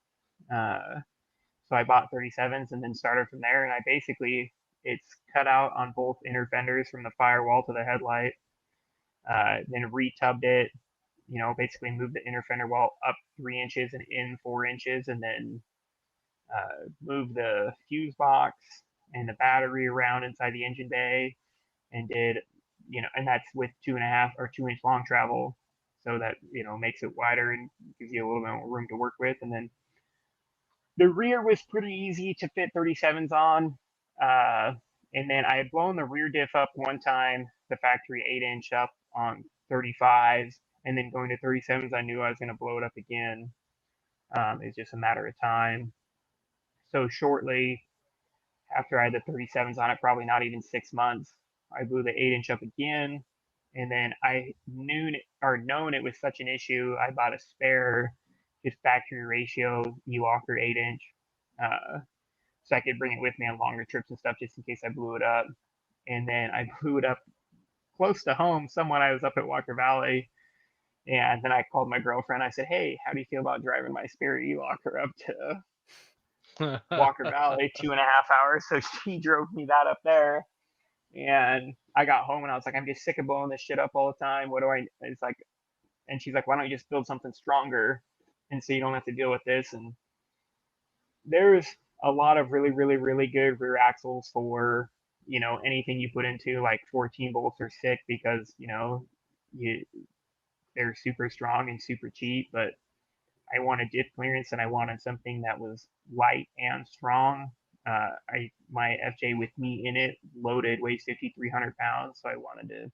So So I bought 37s and then started from there. And it's cut out on both inner fenders from the firewall to the headlight. Then retubbed it, basically moved the inner fender wall up 3 inches and in 4 inches, and then moved the fuse box and the battery around inside the engine bay, and did, and that's with 2.5 or 2 inch long travel. So that, makes it wider and gives you a little bit more room to work with. And then the rear was pretty easy to fit 37s on. And then I had blown the rear diff up one time, the factory 8-inch up on 35s, and then going to 37s, I knew I was going to blow it up again. It's just a matter of time. So shortly after I had the 37s on it, probably not even 6 months, I blew the 8-inch up again. And then I known it was such an issue, I bought a spare, just factory ratio E-Walker 8-inch, so I could bring it with me on longer trips and stuff, just in case I blew it up. And then I blew it up close to home. I was up at Walker Valley, and then I called my girlfriend. I said, "Hey, how do you feel about driving my spare E-Walker up to Walker Valley 2.5 hours?" So she drove me that up there. And I got home and I was like, "I'm just sick of blowing this shit up all the time. What do I?" It's like, and she's like, "Why don't you just build something stronger, and so you don't have to deal with this?" And there's a lot of really, really, really good rear axles for, anything you put into like 14 bolts are sick because, they're super strong and super cheap. But I wanted diff clearance and I wanted something that was light and strong. My FJ with me in it loaded weighs 5,300 pounds, so I wanted to,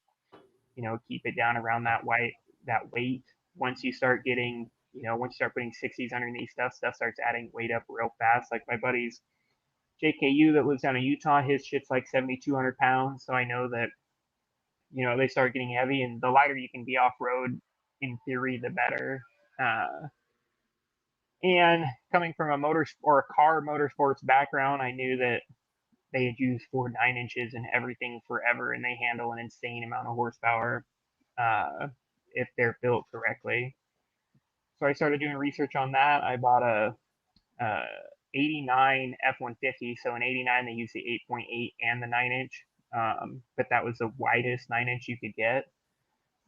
keep it down around that weight. Once you start getting, once you start putting 60s underneath stuff starts adding weight up real fast. Like my buddy's JKU that lives down in Utah, his shit's like 7,200 pounds. So I know that, they start getting heavy, and the lighter you can be off road, in theory, the better. And coming from a car motorsports background, I knew that they had used Ford 9-inches and everything forever, and they handle an insane amount of horsepower if they're built correctly. So I started doing research on that. I bought a 89 F-150. So in 89, they use the 8.8 and the 9-inch, but that was the widest 9-inch you could get.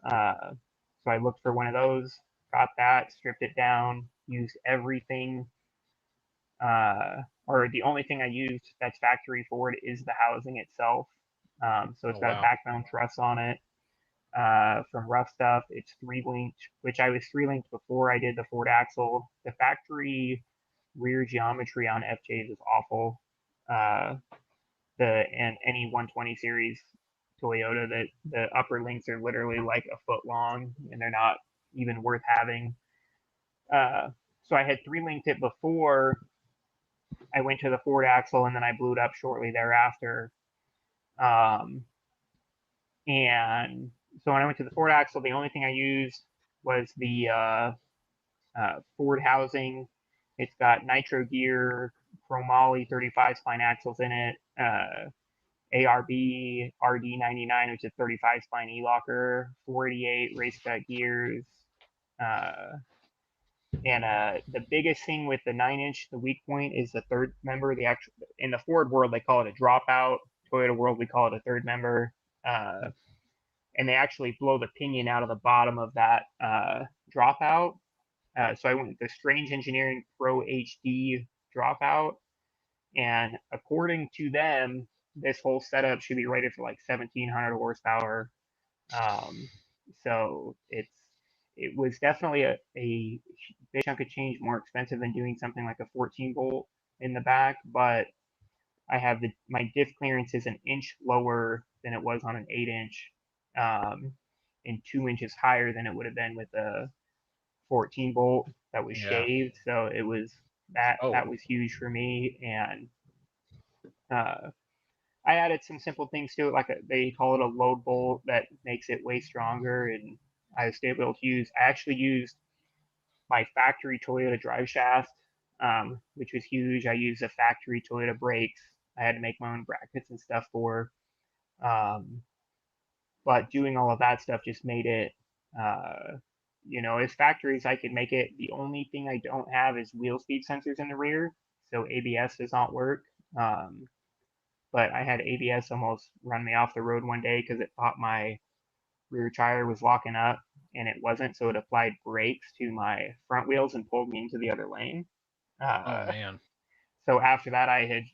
So I looked for one of those, got that, stripped it down, used everything. Or the only thing I used that's factory Ford is the housing itself. So it's got a backbone truss on it. From Rough Stuff, it's 3-linked, which I was 3-linked before I did the Ford axle. The factory rear geometry on FJs is awful. And any 120 series Toyota, that the upper links are literally like a foot long, and they're not even worth having. So I had 3-linked it before I went to the Ford axle, and then I blew it up shortly thereafter. And so when I went to the Ford axle, the only thing I used was the Ford housing. It's got nitro gear, chromoly 35 spline axles in it, ARB RD99, which is 35 spline E-Locker, 488 race cut gears. And the biggest thing with the 9-inch, the weak point is the third member. In the Ford world, they call it a dropout. Toyota world, we call it a third member. And they actually blow the pinion out of the bottom of that dropout. So I went with the Strange Engineering Pro HD dropout. And according to them, this whole setup should be rated for like 1,700 horsepower. So it was definitely a big chunk of change more expensive than doing something like a 14 bolt in the back, but I have my diff clearance is an inch lower than it was on an 8-inch, and 2 inches higher than it would have been with a 14 bolt that was shaved. So it was that was huge for me. And I added some simple things to it, like they call it a load bolt that makes it way stronger, and I was able to use. I actually used my factory Toyota drive shaft, which was huge. I used the factory Toyota brakes. I had to make my own brackets and stuff for. But doing all of that stuff just made it, as factories, I could make it. The only thing I don't have is wheel speed sensors in the rear. so ABS does not work. But I had ABS almost run me off the road one day because it thought my rear tire was locking up and it wasn't. So it applied brakes to my front wheels and pulled me into the other lane. Oh Uh, man. so after that, I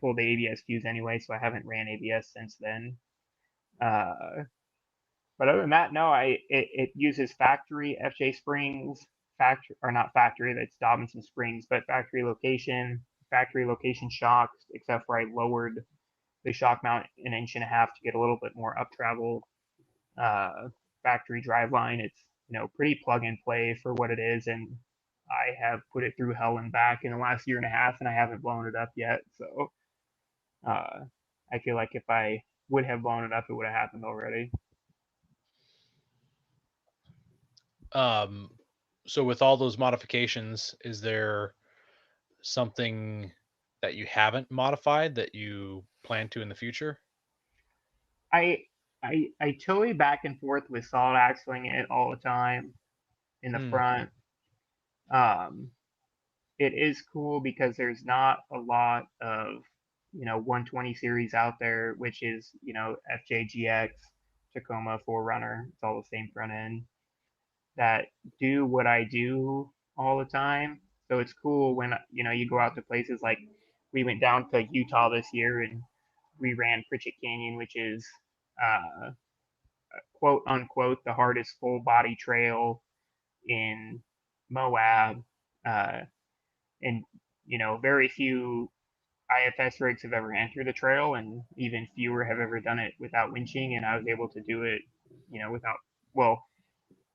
pulled the ABS fuse anyway, so I haven't ran ABS since then. Uh, but other than that, no, it uses factory FJ springs, factory or not factory, that's Dobinson springs, but factory location shocks, except for I lowered the shock mount an inch and a half to get a little bit more up travel. Uh, Factory driveline, it's pretty plug and play for what it is, and I have put it through hell and back in the last year and a half, and I haven't blown it up yet. So I feel like if I would have blown it up, it would have happened already. Um, so with all those modifications, is there something that you haven't modified that you plan to in the future? I I toy back and forth with solid axling it all the time in the Hmm. front. Um, it is cool because there's not a lot of 120 series out there, which is FJGX, Tacoma, 4Runner. It's all the same front end that do what I do all the time. So it's cool when you go out to places like we went down to Utah this year and we ran Pritchett Canyon, which is uh, quote unquote the hardest full body trail in Moab, uh, and very few IFS rigs have ever entered the trail, and even fewer have ever done it without winching. And I was able to do it, without. Well,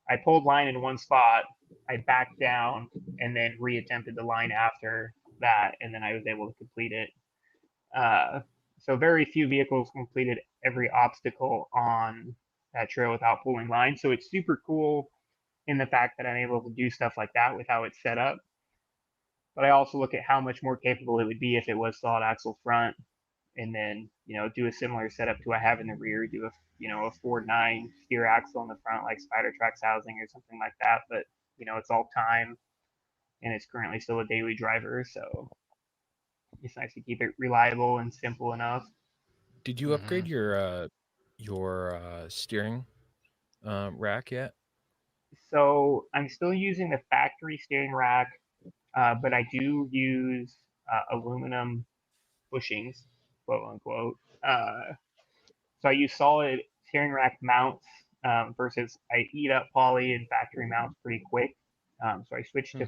I pulled line in one spot, I backed down, and then reattempted the line after that, and then I was able to complete it. Uh, so very few vehicles completed every obstacle on that trail without pulling line. So it's super cool in the fact that I'm able to do stuff like that with how it's set up. But I also look at how much more capable it would be if it was solid axle front, and then do a similar setup to I have in the rear, do a Ford 9 steer axle in the front like Spider Track's housing or something like that. But it's all time, and it's currently still a daily driver, so it's nice to keep it reliable and simple enough. Did you upgrade your steering rack yet? So I'm still using the factory steering rack, but I do use aluminum bushings, quote unquote. So I use solid steering rack mounts versus I eat up poly and factory mounts pretty quick. So I switched to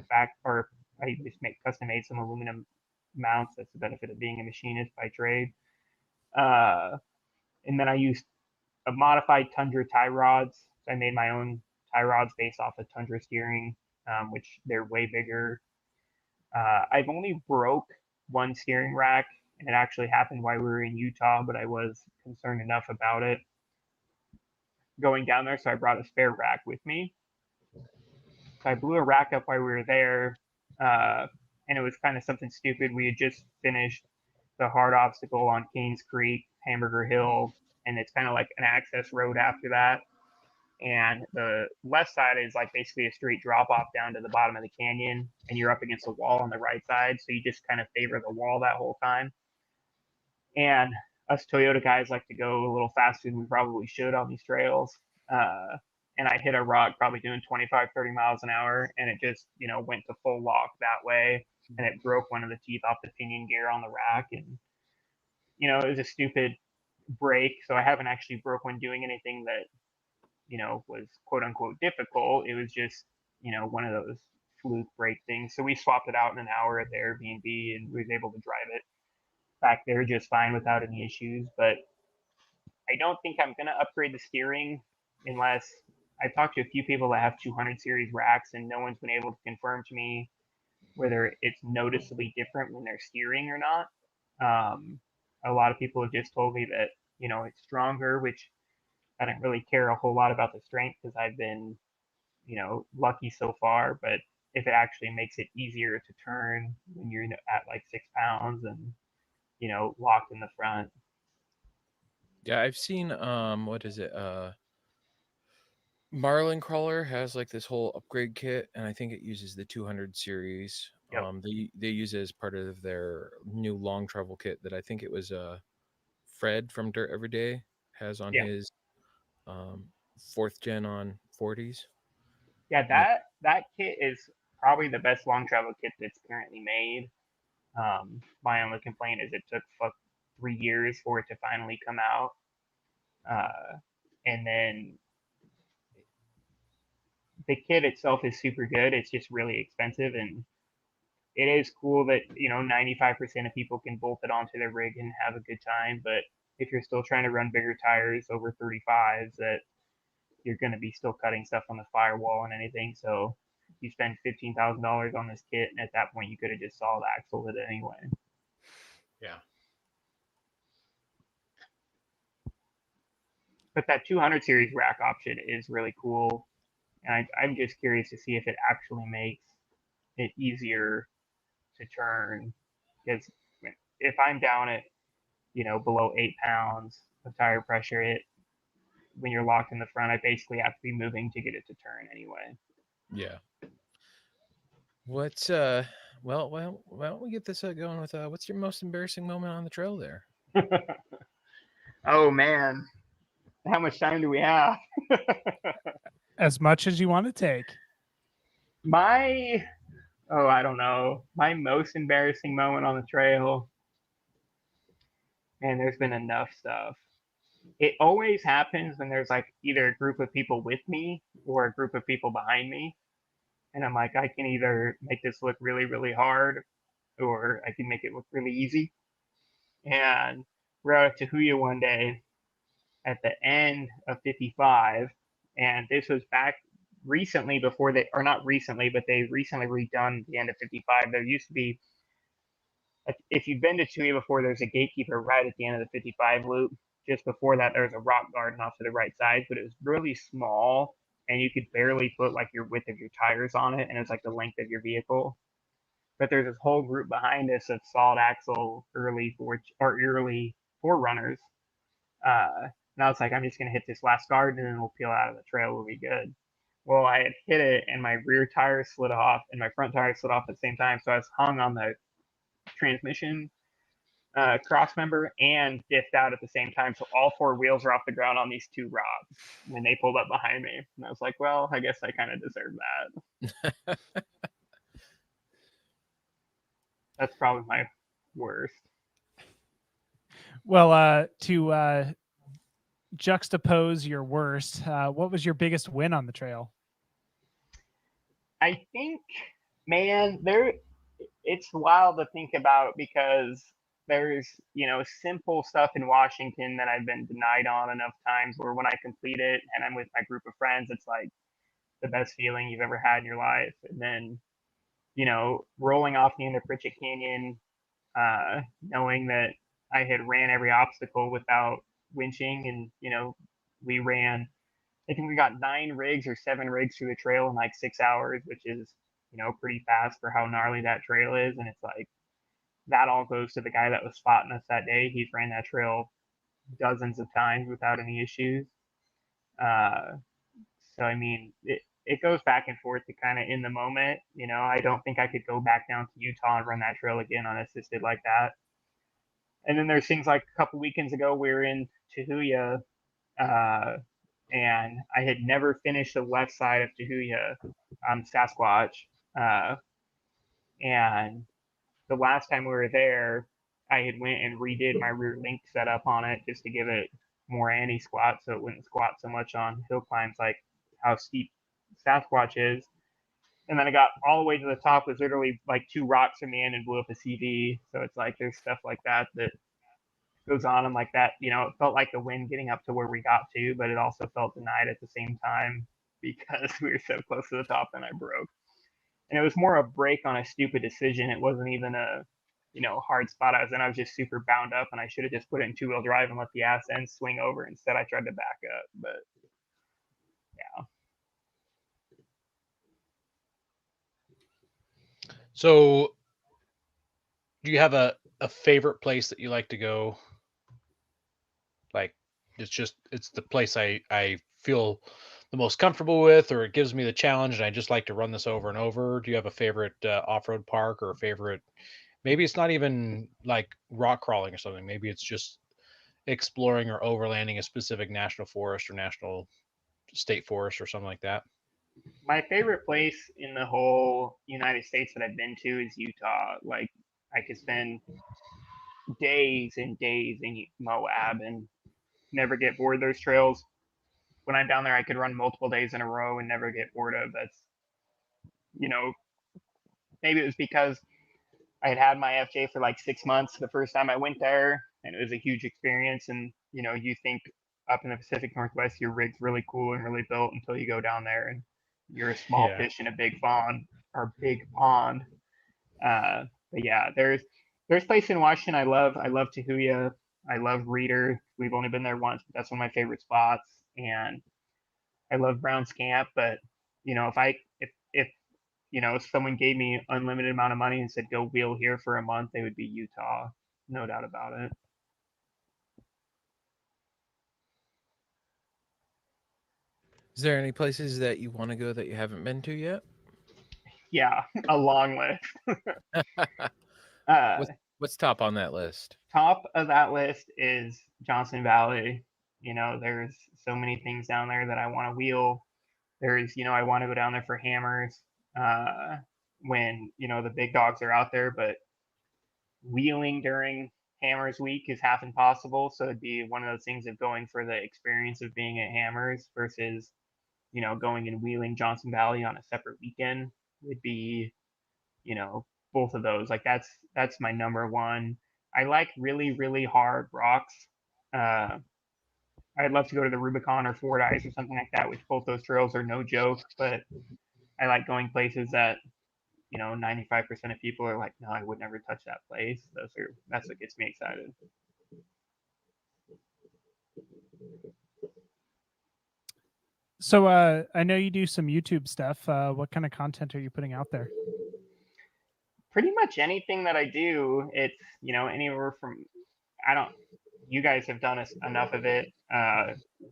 I just custom made some aluminum mounts. That's the benefit of being a machinist by trade. Uh, and then I used a modified Tundra tie rods. So I made my own tie rods based off of Tundra steering, which they're way bigger. I've only broke one steering rack, and it actually happened while we were in Utah, but I was concerned enough about it going down there, so I brought a spare rack with me. So I blew a rack up while we were there, and it was kind of something stupid. We had just finished the hard obstacle on Canes Creek, Hamburger Hill, and it's kind of like an access road after that. And the left side is like basically a straight drop off down to the bottom of the canyon, and you're up against a wall on the right side, so you just kind of favor the wall that whole time. And us Toyota guys like to go a little faster than we probably should on these trails. And I hit a rock probably doing 25, 30 miles an hour, and it just, went to full lock that way, and it broke one of the teeth off the pinion gear on the rack. And, it was a stupid break, so I haven't actually broke one doing anything that, was quote unquote difficult. It was just, one of those fluke break things. So we swapped it out in an hour at the Airbnb, and we was able to drive it back there just fine without any issues. But I don't think I'm going to upgrade the steering unless I've talked to a few people that have 200 series racks, and no one's been able to confirm to me whether it's noticeably different when they're steering or not. A lot of people have just told me that, it's stronger, which I don't really care a whole lot about the strength because I've been, lucky so far. But if it actually makes it easier to turn when you're at like 6 pounds and, locked in the front. Yeah, I've seen what is it? Marlin Crawler has like this whole upgrade kit, and I think it uses the 200 series Yep. They use it as part of their new long travel kit that I think it was Fred from Dirt Every Day has on Yeah. his 4th gen on 40s. Yeah, that kit is probably the best long travel kit that's currently made. My only complaint is it took 3 years for it to finally come out. And then the kit itself is super good. It's just really expensive, and it is cool that 95% of people can bolt it onto their rig and have a good time. But if you're still trying to run bigger tires over 35s, that you're going to be still cutting stuff on the firewall and anything. So you spend $15,000 on this kit, and at that point you could have just solid axled it anyway. Yeah. But that 200 series rack option is really cool, and I'm just curious to see if it actually makes it easier to turn. Because if I'm down at below 8 pounds of tire pressure, when you're locked in the front, I basically have to be moving to get it to turn anyway. Yeah. What's well, why don't we get this going with what's your most embarrassing moment on the trail there? Oh man, how much time do we have? As much as you want to take. I don't know. My most embarrassing moment on the trail. Man, there's been enough stuff. It always happens when there's like either a group of people with me or a group of people behind me. And I'm like, I can either make this look really, really hard or I can make it look really easy. And we're out at Tahuya one day at the end of 55. And this was back recently before they, or not recently, but they recently redone the end of 55. There used to be, if you've been to Tahuya before, there's a gatekeeper right at the end of the 55 loop. Just before that, there's a rock garden off to the right side, but it was really small and you could barely put like your width of your tires on it, and it's like the length of your vehicle. But there's this whole group behind us of solid axle early forerunners. And I was like, I'm just gonna hit this last garden and then we'll peel out of the trail. We'll be good. Well, I had hit it and my rear tire slid off and my front tire slid off at the same time, so I was hung on the transmission cross member and diffed out at the same time. So all four wheels are off the ground on these two rocks when they pulled up behind me. And I was like, well, I guess I kind of deserve that. That's probably my worst. Well, to juxtapose your worst, what was your biggest win on the trail? I think, man, it's wild to think about because there's simple stuff in Washington that I've been denied on enough times where when I complete it and I'm with my group of friends, it's like the best feeling you've ever had in your life. And then rolling off the end of Pritchett Canyon, knowing that I had ran every obstacle without winching, and we ran. I think we got 9 rigs or 7 rigs through the trail in like 6 hours, which is pretty fast for how gnarly that trail is. And it's like that all goes to the guy that was spotting us that day. He's ran that trail dozens of times without any issues. So I mean, it goes back and forth to kind of in the moment. I don't think I could go back down to Utah and run that trail again unassisted like that. And then there's things like a couple weekends ago we were in Tahuya, and I had never finished the left side of Tahuya on Sasquatch, and the last time we were there, I had went and redid my rear link setup on it just to give it more anti-squat so it wouldn't squat so much on hill climbs like how steep Sasquatch is. And then I got all the way to the top, was literally like 2 rocks from the end and blew up a CV. So it's like there's stuff like that goes on, and like that, it felt like the wind getting up to where we got to, but it also felt denied at the same time because we were so close to the top and I broke. And it was more a break on a stupid decision. It wasn't even a hard spot I was in. I was just super bound up and I should have just put it in 2-wheel drive and let the ass end swing over. Instead I tried to back up, but yeah. So do you have a favorite place that you like to go? Like it's the place I feel the most comfortable with, or it gives me the challenge and I just like to run this over and over? Do you have a favorite off-road park or a favorite? Maybe it's not even like rock crawling or something. Maybe it's just exploring or overlanding a specific national forest or national state forest or something like that. My favorite place in the whole United States that I've been to is Utah. Like, I could spend days and days in Moab and never get bored of those trails. When I'm down there, I could run multiple days in a row and never get bored of. That's, you know, maybe it was because I had had my FJ for like 6 months the first time I went there, and it was a huge experience. And you think up in the Pacific Northwest, your rig's really cool and really built until you go down there and you're a small Yeah. fish in a big pond or big pond. But yeah, there's places in Washington I love. I love Tahuya. I love Reeder. We've only been there once, but that's one of my favorite spots. And I love Brown's Camp. But if someone gave me unlimited amount of money and said go wheel here for a month, it would be Utah, no doubt about it. Is there any places that you want to go that you haven't been to yet? Yeah, a long list. uh, What's top on that list? Top of that list is Johnson Valley. There's so many things down there that I want to wheel. I want to go down there for hammers uh, when the big dogs are out there, but wheeling during Hammers Week is half impossible. So it'd be one of those things of going for the experience of being at Hammers versus going and wheeling Johnson Valley on a separate weekend would be both of those. Like that's my number one. I like really really hard rocks. Uh, I'd love to go to the Rubicon or Fordyce or something like that, which both those trails are no joke. But I like going places that 95% of people are like, no, I would never touch that place. That's what gets me excited. So I know you do some YouTube stuff. What kind of content are you putting out there? Pretty much anything that I do, it's anywhere from I don't. You guys have done enough of it.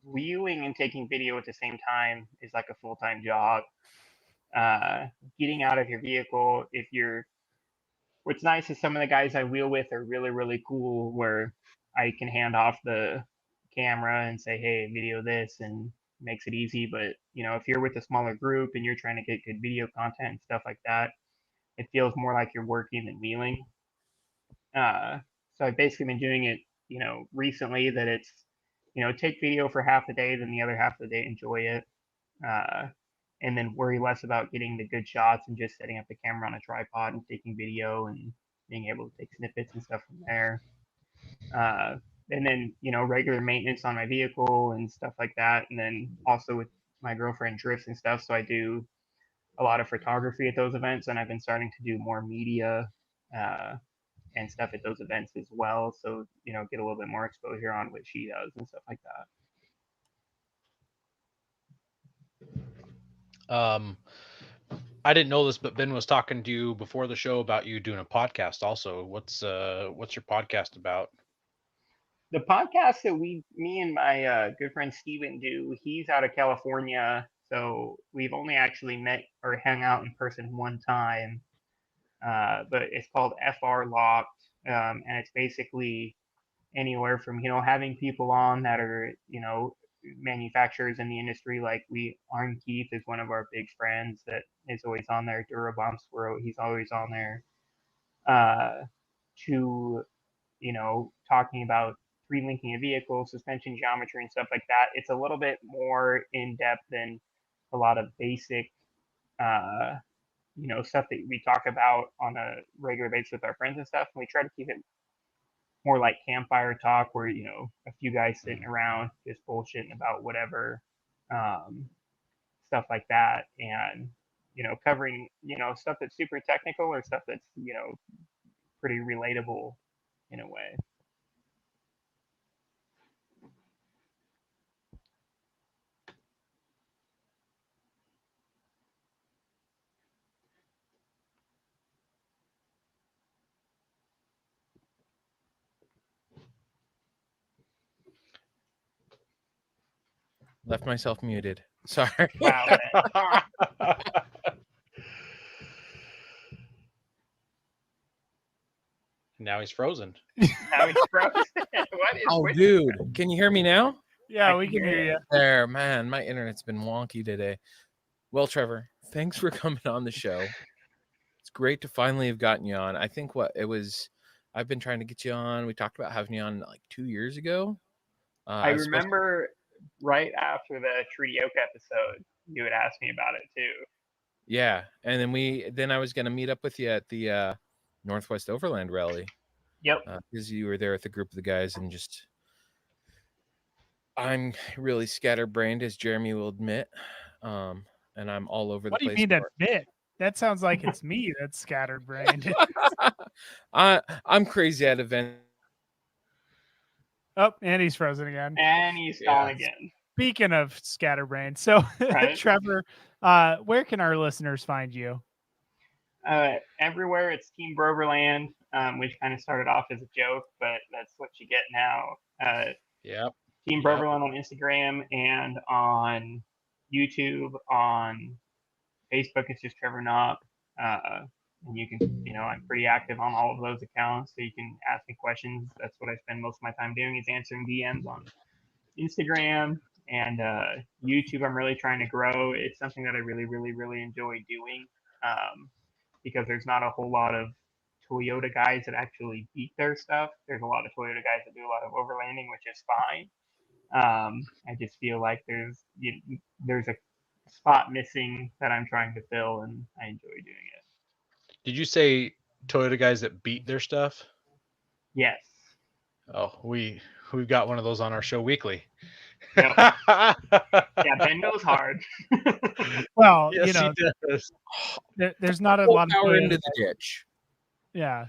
Wheeling and taking video at the same time is like a full-time job. Getting out of your vehicle, what's nice is some of the guys I wheel with are really really cool, where I can hand off the camera and say, hey, video this, and makes it easy. But if you're with a smaller group and you're trying to get good video content and stuff like that, it feels more like you're working than wheeling. So I've basically been doing it, recently, that it's, take video for half the day, then the other half of the day enjoy it, uh, and then worry less about getting the good shots and just setting up the camera on a tripod and taking video and being able to take snippets and stuff from there. Uh, and then, regular maintenance on my vehicle and stuff like that. And then also with my girlfriend drifts and stuff. So I do a lot of photography at those events, and I've been starting to do more media uh, and stuff at those events as well. So, get a little bit more exposure on what she does and stuff like that. I didn't know this, but Ben was talking to you before the show about you doing a podcast. Also, what's your podcast about? The podcast that me and my good friend Steven do, he's out of California, so we've only actually met or hung out in person one time. But it's called FR Locked, and it's basically anywhere from having people on that are manufacturers in the industry. Like Arn Keith is one of our big friends that is always on there. Durabomb Swirl, he's always on there. To talking about pre-linking a vehicle, suspension geometry, and stuff like that. It's a little bit more in depth than a lot of basic uh, stuff that we talk about on a regular basis with our friends and stuff. And we try to keep it more like campfire talk, where a few guys sitting around just bullshitting about whatever, um, stuff like that, and covering stuff that's super technical or stuff that's pretty relatable in a way. Left myself muted. Sorry. Wow. Man. Now he's frozen. Now he's frozen. What is Oh, with dude. Can you hear me now? Yeah, I we can can hear hear you. you. There, man. My internet's been wonky today. Well, Trevor, thanks for coming on the show. It's great to finally have gotten you on. I think I've been trying to get you on. We talked about having you on like 2 years ago. I was supposed- remember right after the Treaty Oak episode, you had asked me about it too. Yeah, and then I was going to meet up with you at the Northwest Overland Rally. Yep. Because you were there with a group of the guys, and I'm really scatterbrained, as Jeremy will admit, and I'm all over What the do you place. mean admit? That sounds like it's me that's scatterbrained. I'm crazy at events. Oh, and he's frozen again. And he's Yeah. gone again. Speaking of scatterbrained, so Right. Trevor, where can our listeners find you? Everywhere it's TeamBroverland, which kind of started off as a joke, but that's what you get now. Yep. TeamBroverland on Instagram and on YouTube. On Facebook, it's just Trevor Knopp. And you can, I'm pretty active on all of those accounts, so you can ask me questions. That's what I spend most of my time doing, is answering DMs on Instagram and YouTube. I'm really trying to grow. It's something that I really, really, really enjoy doing, because there's not a whole lot of Toyota guys that actually beat their stuff. There's a lot of Toyota guys that do a lot of overlanding, which is fine. I just feel like there's a spot missing that I'm trying to fill, and I enjoy doing it. Did you say Toyota guys that beat their stuff? Yes. Oh, we've got one of those on our show weekly. Yep. Yeah, Ben goes hard. Well, Yes, he does. there's not a Full lot of power Toyota into guys. the ditch. Yeah.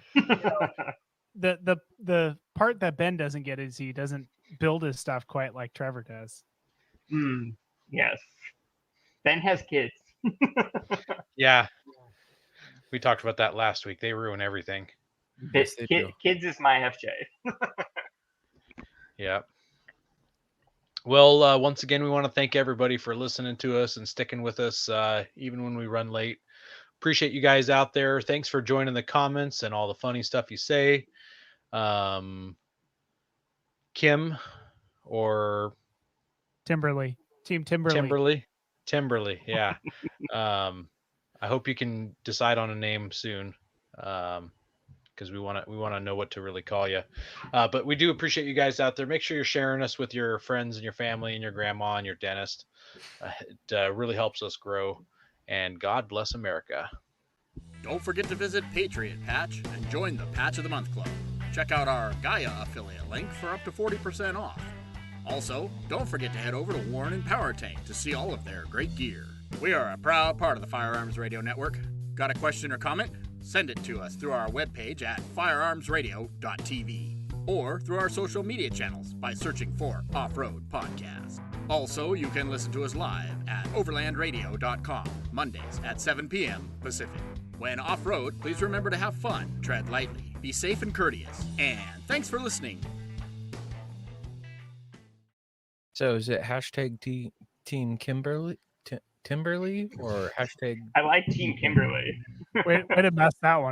The part that Ben doesn't get is he doesn't build his stuff quite like Trevor does. Yes. Ben has kids. Yeah. We talked about that last week. They ruin everything. Yes, they do. Kids is my FJ. Yeah. Well, once again, we want to thank everybody for listening to us and sticking with us, even when we run late. Appreciate you guys out there. Thanks for joining the comments and all the funny stuff you say. Kim or Timberly. Team Timberly. Timberly. Yeah. I hope you can decide on a name soon. Because we want to know what to really call you. But we do appreciate you guys out there. Make sure you're sharing us with your friends and your family and your grandma and your dentist. It really helps us grow. And God bless America. Don't forget to visit Patriot Patch and join the Patch of the Month Club. Check out our Gaia affiliate link for up to 40% off. Also, don't forget to head over to Warren and Power Tank to see all of their great gear. We are a proud part of the Firearms Radio Network. Got a question or comment? Send it to us through our webpage at firearmsradio.tv or through our social media channels by searching for Off-Road Podcast. Also, you can listen to us live at overlandradio.com, Mondays at 7 p.m. Pacific. When off-road, please remember to have fun, tread lightly, be safe and courteous, and thanks for listening. So is it hashtag Team Kimberly? Timberly or hashtag I like Team Kimberly. Way to mess that one